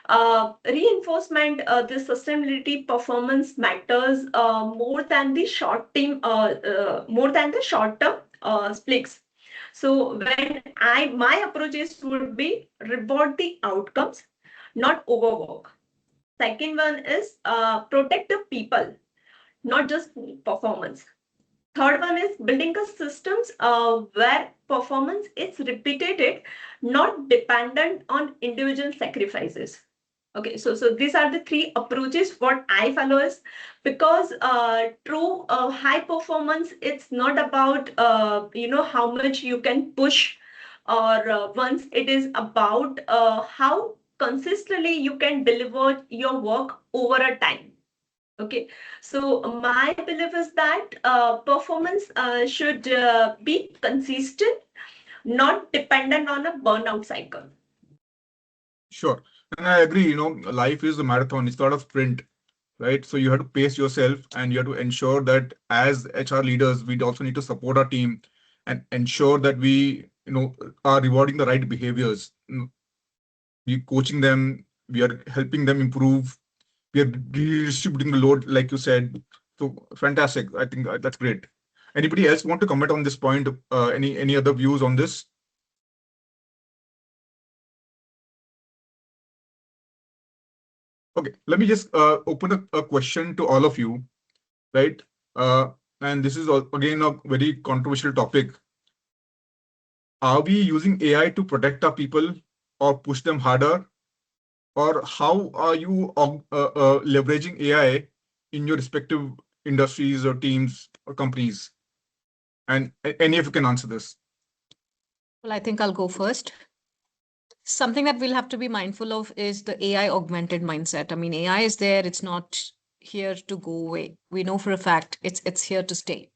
Reinforcement, the sustainability performance matters more than the short term splits. So when my approaches would be reward the outcomes, not overwork. Second one is protect the people, not just performance. Third one is building a systems where performance is repeated, not dependent on individual sacrifices. Okay, so these are the three approaches what I follow is because true high performance, it's not about how much you can push, or once it is about how consistently you can deliver your work over a time. Okay, so my belief is that performance should be consistent, not dependent on a burnout cycle. Sure. And I agree, life is a marathon, it's not a sprint, right? So you have to pace yourself and you have to ensure that as HR leaders, we also need to support our team and ensure that we, are rewarding the right behaviors. We coaching them, we are helping them improve, we are redistributing the load, like you said. So fantastic. I think that's great. Anybody else want to comment on this point? Any other views on this? Okay, let me just open a question to all of you, right? And this is again a very controversial topic. Are we using AI to protect our people or push them harder? Or how are you leveraging AI in your respective industries or teams or companies? And any of you can answer this. Well, I think I'll go first. Something that we'll have to be mindful of is the AI augmented mindset. I mean, AI is there, it's not here to go away. We know for a fact it's here to stay.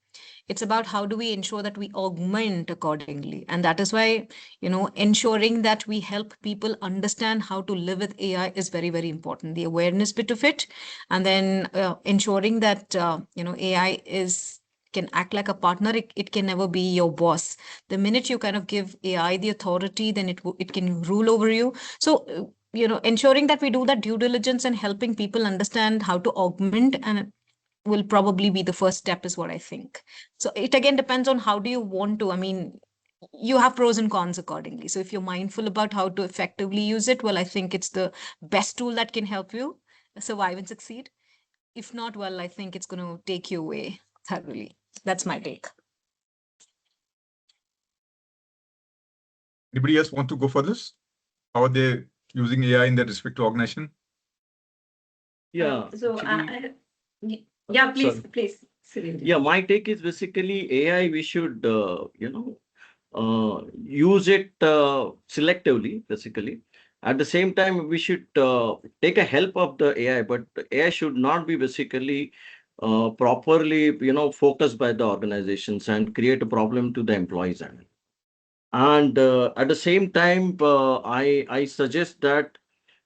It's about how do we ensure that we augment accordingly. And that is why, ensuring that we help people understand how to live with AI is very, very important. The awareness bit of it, and then ensuring that, AI can act like a partner. It can never be your boss. The minute you kind of give AI the authority, then it can rule over you. So ensuring that we do that due diligence and helping people understand how to augment and will probably be the first step, is what I think. So it again depends on how do you want to. I mean, you have pros and cons accordingly. So if you're mindful about how to effectively use it, well, I think it's the best tool that can help you survive and succeed. If not, well, I think it's going to take you away thoroughly. That's my take. Anybody else want to go for this? How are they using AI in their respective organization? Yeah. Yeah, please, Sorry. please. Surendra. Yeah, my take is basically AI, we should, use it selectively, basically. At the same time, we should take a help of the AI, but AI should not be basically properly, focused by the organizations and create a problem to the employees. And at the same time, I suggest that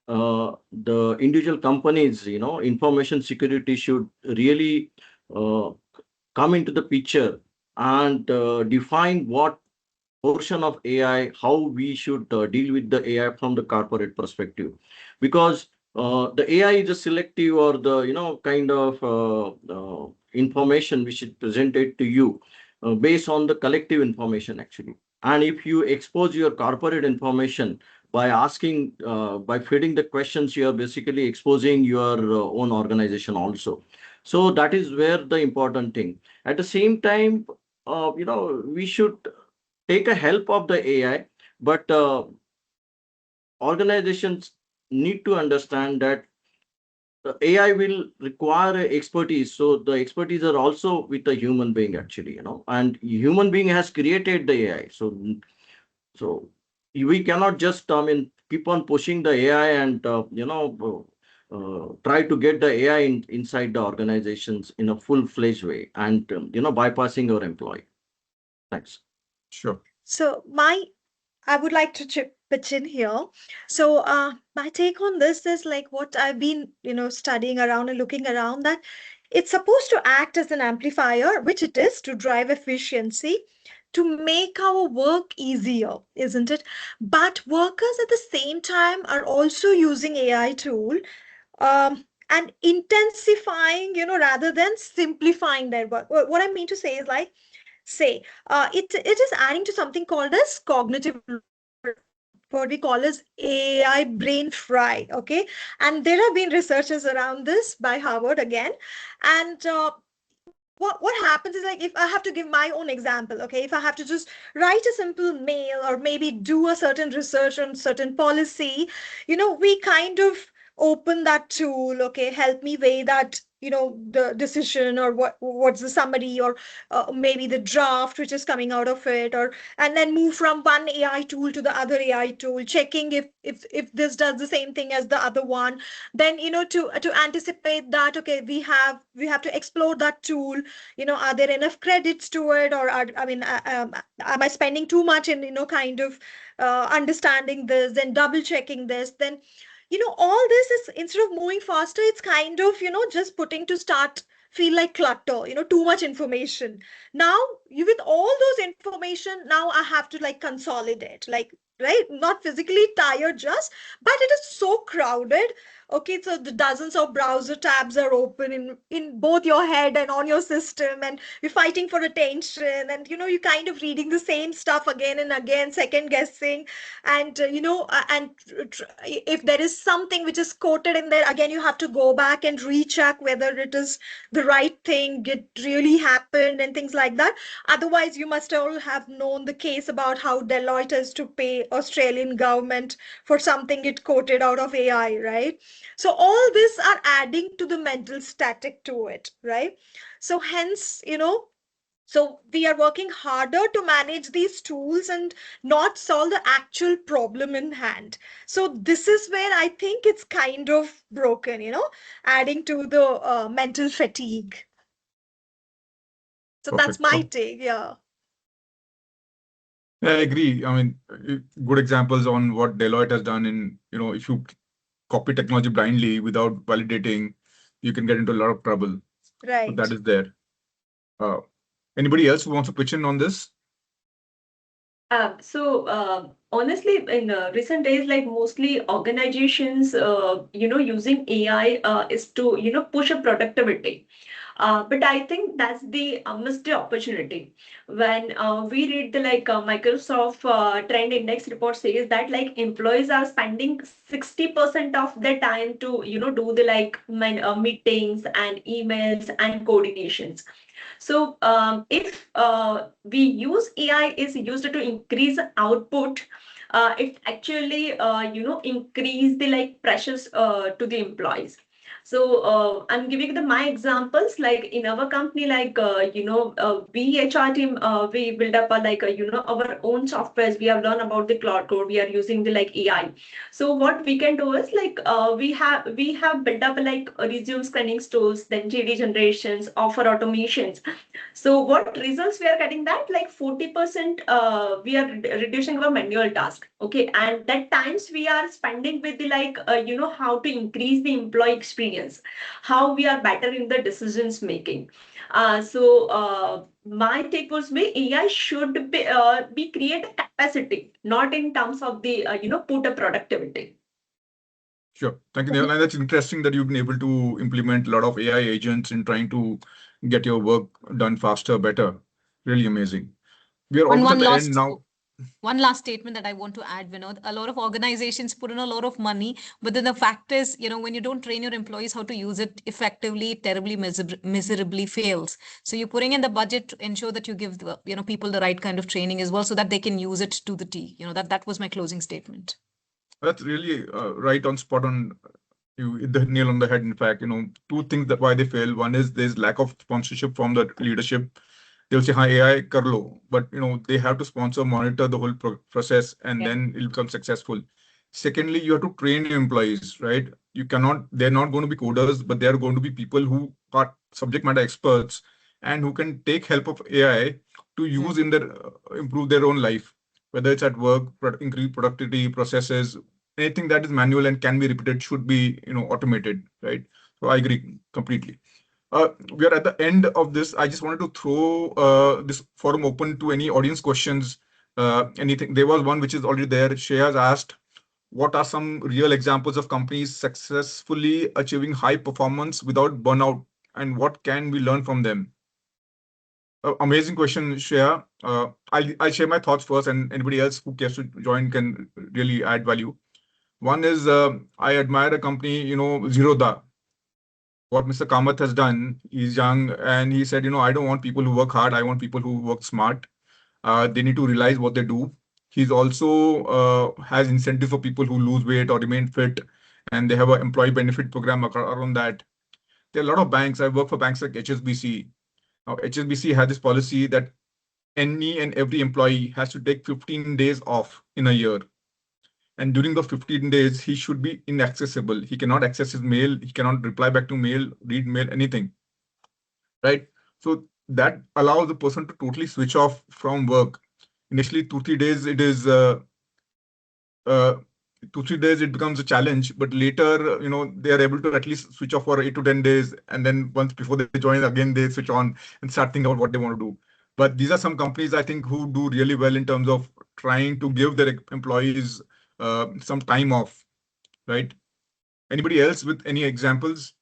the individual companies, information security should really uh, come into the picture and define what portion of AI, how we should deal with the AI from the corporate perspective, because the AI is a selective or the kind of information which is presented to you based on the collective information actually. And if you expose your corporate information by asking, by feeding the questions, you are basically exposing your own organization also. So that is where the important thing. At the same time, we should take a help of the AI, but organizations need to understand that the AI will require expertise. So the expertise are also with the human being actually, and human being has created the AI. So we cannot just, keep on pushing the AI and, try to get the AI inside the organizations in a full-fledged way and, bypassing our employee. Thanks. Sure. So I would like to pitch in here. So, my take on this is like what I've been, studying around and looking around, that it's supposed to act as an amplifier, which it is, to drive efficiency, to make our work easier, isn't it? But workers at the same time are also using AI tool, and intensifying, rather than simplifying their work. What I mean to say is like, say, it is adding to something called as cognitive load, what we call as AI brain fry. Okay, and there have been researchers around this by Harvard again, and what happens is like, if I have to give my own example, okay, if I have to just write a simple mail or maybe do a certain research on certain policy, we kind of open that tool, okay, help me weigh that, the decision, or what's the summary, or maybe the draft which is coming out of it, or and then move from one AI tool to the other AI tool, checking if this does the same thing as the other one. Then, to anticipate that, okay, we have to explore that tool. Are there enough credits to it, or am I spending too much in, kind of understanding this, then double checking this, then, all this is, instead of moving faster, it's kind of, just putting to start feel like clutter, too much information. Now, you, with all those information, now I have to like consolidate, like, right, not physically tired just, but it is so crowded. Okay, so the dozens of browser tabs are open in both your head and on your system, and you're fighting for attention, and, you're kind of reading the same stuff again and again, second guessing. And if there is something which is quoted in there, again, you have to go back and recheck whether it is the right thing, it really happened, and things like that. Otherwise, you must all have known the case about how Deloitte has to pay Australian government for something it quoted out of AI, right? So all this are adding to the mental static to it, right? So hence, so we are working harder to manage these tools and not solve the actual problem in hand. So this is where I think it's kind of broken, adding to the mental fatigue. So that's Perfect. my take. Yeah. Yeah, I agree. I mean, good examples on what Deloitte has done in, if you copy technology blindly without validating, you can get into a lot of trouble. So Right. that is there. Uh, Anybody else who wants to pitch in on this? Honestly, in recent days, like mostly organizations, using AI is to, push a productivity. But I think that's the missed opportunity. When we read the Microsoft Trend Index report says that like employees are spending 60% of their time to do the meetings and emails and coordinations. So if we use AI is used to increase output, it actually increase the pressures to the employees. So I'm giving my examples, like in our company, we HR team, we build up our own softwares. We have learned about the cloud code. We are using the AI. So what we can do is we have built up resume screening tools, then JD generations, offer automations. So what results we are getting, that like 40% we are reducing our manual task. Okay, and that times we are spending with the how to increase the employee experience. experience, how we are better in the decisions making. So my take was be AI should be create a capacity, not in terms of the put a productivity. Sure. Thank you, Neil. And that's interesting that you've been able to implement a lot of AI agents in trying to get your work done faster, better. Really amazing. We are One almost at one the end last now. one last statement that I want to add, Vinod. A lot of organizations put in a lot of money, but then the fact is, when you don't train your employees how to use it effectively, it terribly miserably fails. So you're putting in the budget to ensure that you give the, people the right kind of training as well, so that they can use it to the T. That was my closing statement. That's really right on spot on. You hit the nail on the head. In fact, two things that why they fail. One is there's lack of sponsorship from the leadership. They'll say, "Hi, AI, kar lo," but they have to sponsor, monitor the whole process, and Yeah. then it'll become successful. Secondly, you have to train your employees, right? You cannot. They're not going to be coders, but they're going to be people who are subject matter experts and who can take help of AI to use in their improve their own life, whether it's at work, increase productivity, processes, anything that is manual and can be repeated should be automated, right? So I agree completely. We are at the end of this. I just wanted to throw this forum open to any audience questions. Anything? There was one which is already there. Shreya has asked, what are some real examples of companies successfully achieving high performance without burnout, and what can we learn from them? Amazing question, Shreya. I'll share my thoughts first, and anybody else who cares to join can really add value. One is I admire a company, Zerodha. What Mr. Kamath has done, he's young and he said, I don't want people who work hard. I want people who work smart. They need to realize what they do. He's also has incentive for people who lose weight or remain fit, and they have an employee benefit program around that. There are a lot of banks. I work for banks like HSBC. Now, HSBC had this policy that any and every employee has to take 15 days off in a year. And during the 15 days, he should be inaccessible. He cannot access his mail. He cannot reply back to mail, read mail, anything. Right? So that allows the person to totally switch off from work. Initially, 2-3 days, it is uh, 2-3 days, it becomes a challenge. But later, they are able to at least switch off for 8 to 10 days. And then once before they join again, they switch on and start thinking about what they want to do. But these are some companies I think who do really well in terms of trying to give their employees some time off, right? Anybody else with any examples?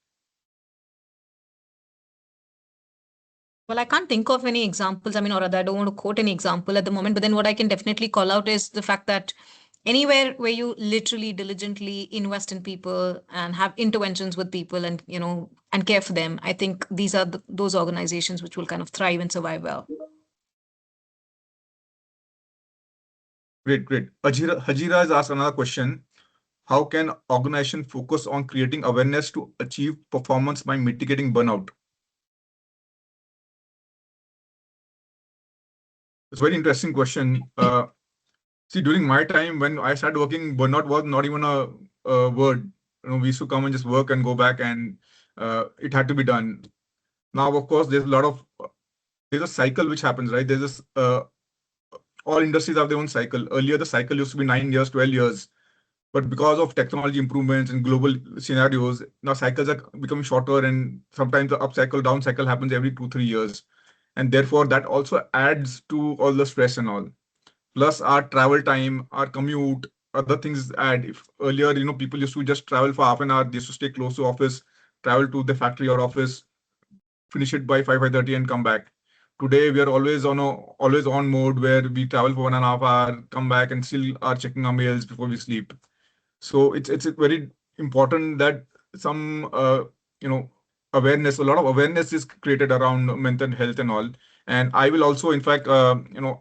Well, I can't think of any examples. I mean, or rather, I don't want to quote any example at the moment. But then what I can definitely call out is the fact that anywhere where you literally diligently invest in people and have interventions with people and, and care for them, I think these are those organizations which will kind of thrive and survive well. Great, great. Hajira has asked another question. How can organization focus on creating awareness to achieve performance by mitigating burnout? It's a very interesting question. See, during my time when I started working, burnout was not even a word. We used to come and just work and go back, and it had to be done. Now, of course, there's a cycle which happens, right? There's this all industries have their own cycle. Earlier, the cycle used to be 9 years, 12 years. But because of technology improvements and global scenarios, now cycles are becoming shorter, and sometimes the up cycle, down cycle happens every 2-3 years. And therefore, that also adds to all the stress and all. Plus, our travel time, our commute, other things add. If earlier, people used to just travel for half an hour, they used to stay close to office, travel to the factory or office, finish it by 5:30 and come back. Today we are always on mode where we travel for 1.5 hours, come back and still are checking our mails before we sleep. So it's very important that some awareness, a lot of awareness is created around mental health and all. And I will also, in fact,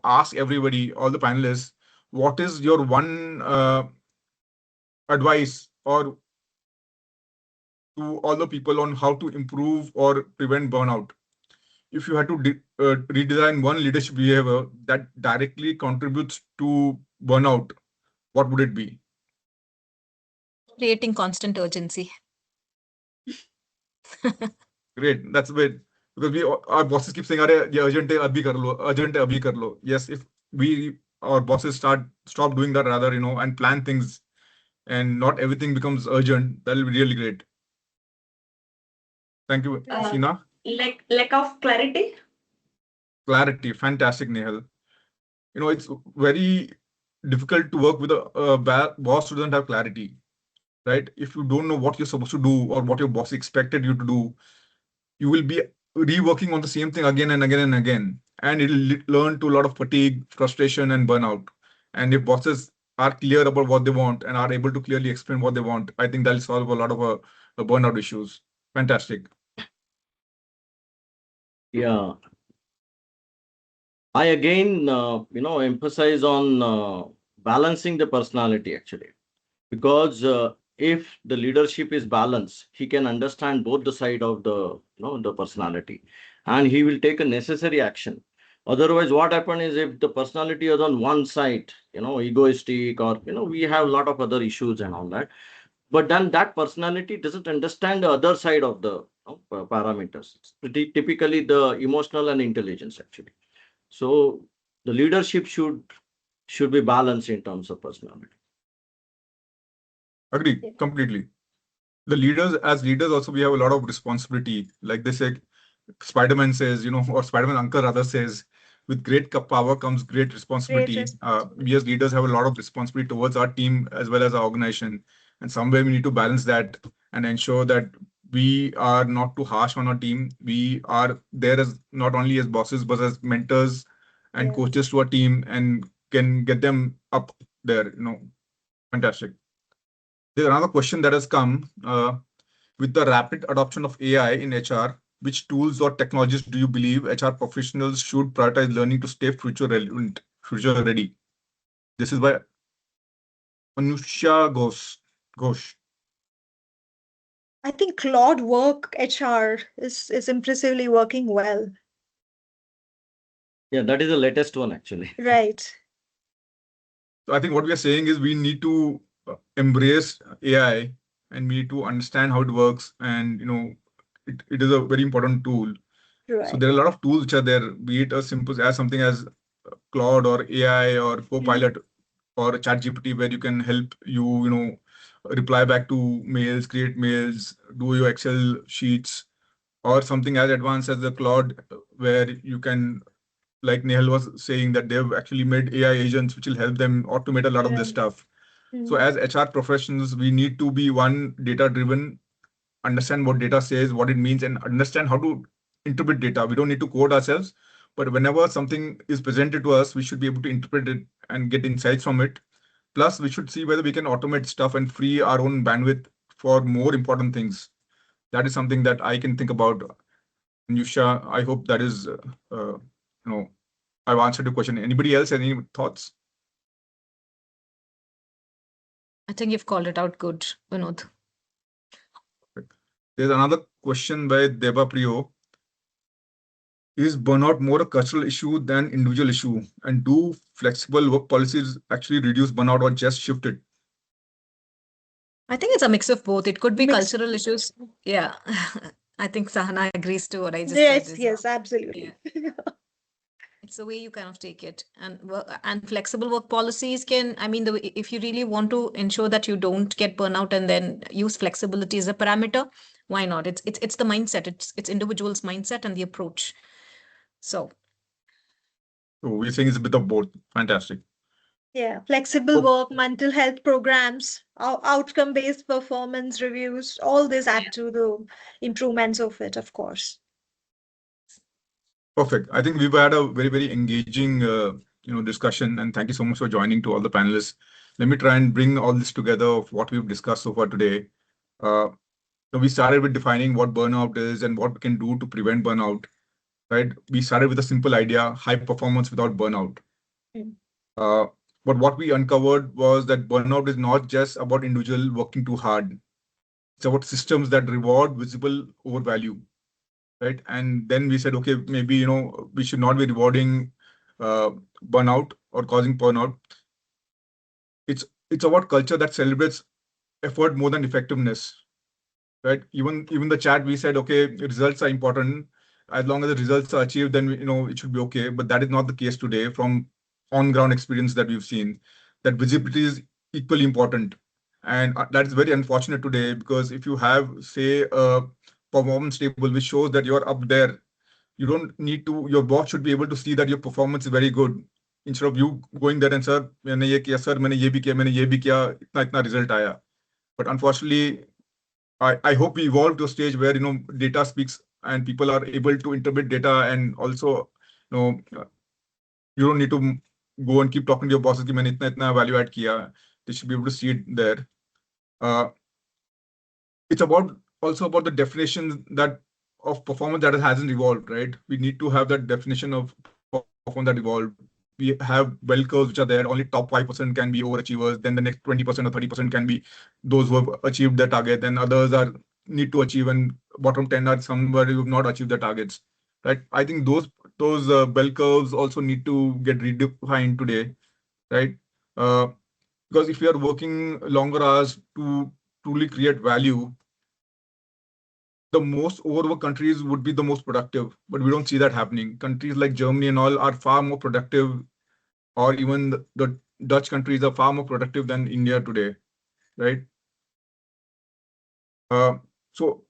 ask everybody, all the panelists, what is your one advice or to all the people on how to improve or prevent burnout? If you had to redesign one leadership behavior that directly contributes to burnout, what would it be? Creating constant urgency. Great, that's great. Because our bosses keep saying, "Arey, ye urgent hai, abhi kar lo, urgent hai, abhi kar lo." Yes, if our bosses stop doing that rather, and plan things, and not everything becomes urgent, that'll be really great. Thank you, Uh, Sheena. lack of clarity. Clarity, fantastic, Nehal. It's very difficult to work with a boss who doesn't have clarity, right? If you don't know what you're supposed to do or what your boss expected you to do, you will be reworking on the same thing again and again and again, and it'll learn to a lot of fatigue, frustration, and burnout. And if bosses are clear about what they want and are able to clearly explain what they want, I think that'll solve a lot of burnout issues. Fantastic. Yeah, I again, emphasize on balancing the personality actually, because if the leadership is balanced, he can understand both the side of the personality, and he will take a necessary action. Otherwise, what happen is if the personality is on one side, egoistic, or we have a lot of other issues and all that, but then that personality doesn't understand the other side of the parameters. It's typically the emotional and intelligence actually. So the leadership should be balanced in terms of personality. Agree Yeah. completely. The leaders, as leaders, also we have a lot of responsibility. Like they say, Spider-Man says, or Spider-Man uncle rather says, with great power comes great Great responsibility. We responsibility. as leaders have a lot of responsibility towards our team as well as our organization. And somewhere we need to balance that and ensure that we are not too harsh on our team. We are there as not only as bosses, but as mentors and Yeah. coaches to our team and can get them up there. Fantastic. There's another question that has come. With the rapid adoption of AI in HR, which tools or technologies do you believe HR professionals should prioritize learning to stay future relevant, future ready? This is by Anusha Ghosh. I think Claude Work HR is impressively working well. Yeah, that is the latest one actually. Right. So I think what we are saying is we need to embrace AI and we need to understand how it works. And it is a very important tool. So Right. there are a lot of tools which are there, be it as simple as something as Claude or AI or Mhm. Copilot or ChatGPT, where you can help reply back to mails, create mails, do your Excel sheets, or something as advanced as the Claude, where you can, like Nehal was saying, that they've actually made AI agents which will help them automate a lot of this Right. stuff. So Mhm. as HR professionals, we need to be one data driven, understand what data says, what it means, and understand how to interpret data. We don't need to code ourselves, but whenever something is presented to us, we should be able to interpret it and get insights from it. Plus, we should see whether we can automate stuff and free our own bandwidth for more important things. That is something that I can think about. Yusha, I hope that is, I've answered your question. Anybody else? Any thoughts? I think you've called it out good, Vinod. There's another question by Deva Priyo. Is burnout more a cultural issue than individual issue? And do flexible work policies actually reduce burnout or just shift it? I think it's a mix of both. It could be Mixed. cultural issues. Yeah. I think Sahana agrees to what I just said Yes, as well. yes, absolutely. Yeah. It's the way you kind of take it, and flexible work policies can. I mean, if you really want to ensure that you don't get burnout and then use flexibility as a parameter, why not? It's the mindset. It's individual's mindset and the approach. So So we're saying it's a bit of both. Fantastic. Yeah, flexible Oh, work, mental health programs, outcome-based performance reviews, all this add to the improvements of it, of course. perfect. I think we've had a very, very engaging, discussion, and thank you so much for joining to all the panelists. Let me try and bring all this together of what we've discussed so far today. Uh, so we started with defining what burnout is and what we can do to prevent burnout, right? We started with a simple idea: high performance without burnout. Mm. Uh, but what we uncovered was that burnout is not just about individual working too hard. It's about systems that reward visible over value, right? And then we said, okay, maybe we should not be rewarding uh, burnout or causing burnout. It's about culture that celebrates effort more than effectiveness, right? Even the chat, we said, okay, results are important. As long as the results are achieved, then it should be okay. But that is not the case today from on ground experience that we've seen. That visibility is equally important, and that is very unfortunate today, because if you have, say, performance table, which shows that you're up there. You don't need to, your boss should be able to see that your performance is very good. Instead of you going there and sir, मैंने ये किया, sir, मैंने ये भी किया, मैंने ये भी किया, इतना इतना result आया. But unfortunately, I hope we evolve to a stage where, data speaks and people are able to interpret data, and also, you don't need to go and keep talking to your bosses कि मैंने इतना इतना value add किया. They should be able to see it there. It's also about the definition that of performance that hasn't evolved, right? We need to have that definition of performance that evolved. We have bell curves which are there. Only top 5% can be overachievers. Then the next 20% or 30% can be those who have achieved their target. Then others are need to achieve, and bottom 10 are somewhere who have not achieved their targets, right? I think those bell curves also need to get redefined today, right? Because if we are working longer hours to truly create value, the most overworked countries would be the most productive, but we don't see that happening. Countries like Germany and all are far more productive, or even the Dutch countries are far more productive than India today, right? So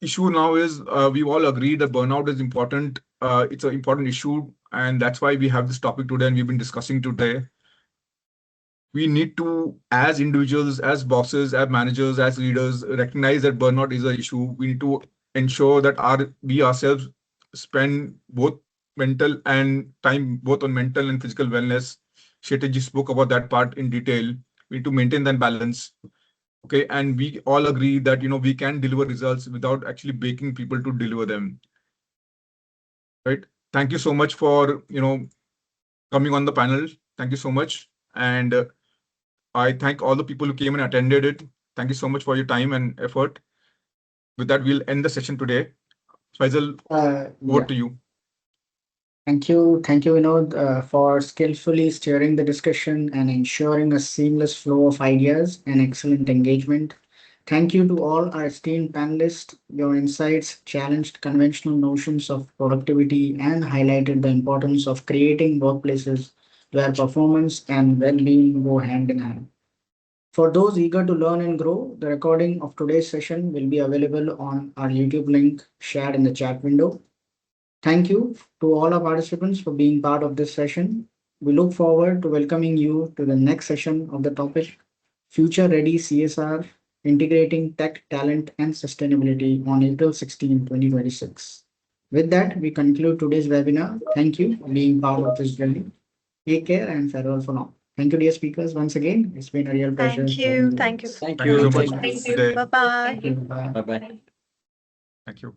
issue now is we've all agreed that burnout is important. It's an important issue, and that's why we have this topic today and we've been discussing today. We need to, as individuals, as bosses, as managers, as leaders, recognize that burnout is an issue. We need to ensure that we ourselves spend both mental and time both on mental and physical wellness. Shetaji spoke about that part in detail. We need to maintain that balance. Okay, and we all agree that we can deliver results without actually begging people to deliver them. Right? Thank you so much for coming on the panel. Thank you so much, and I thank all the people who came and attended it. Thank you so much for your time and effort. With that, we'll end the session today. Faisal, over Yeah. to you. Thank you, Vinod, for skillfully steering the discussion and ensuring a seamless flow of ideas and excellent engagement. Thank you to all our esteemed panelists. Your insights challenged conventional notions of productivity and highlighted the importance of creating workplaces where performance and well-being go hand in hand. For those eager to learn and grow, the recording of today's session will be available on our YouTube link shared in the chat window. Thank you to all our participants for being part of this session. We look forward to welcoming you to the next session of the topic Future Ready CSR Integrating Tech, Talent, and Sustainability on April 16, 2026. With that, we conclude today's webinar. Thank you for being part of this journey. Take care and farewell for now. Thank you, dear speakers, once again. It's been a real pleasure. Thank you. Thank you. Thank Thank you you. so much. Thank you. Good day. Bye-bye. Thank you. Bye. Bye-bye. Thank you.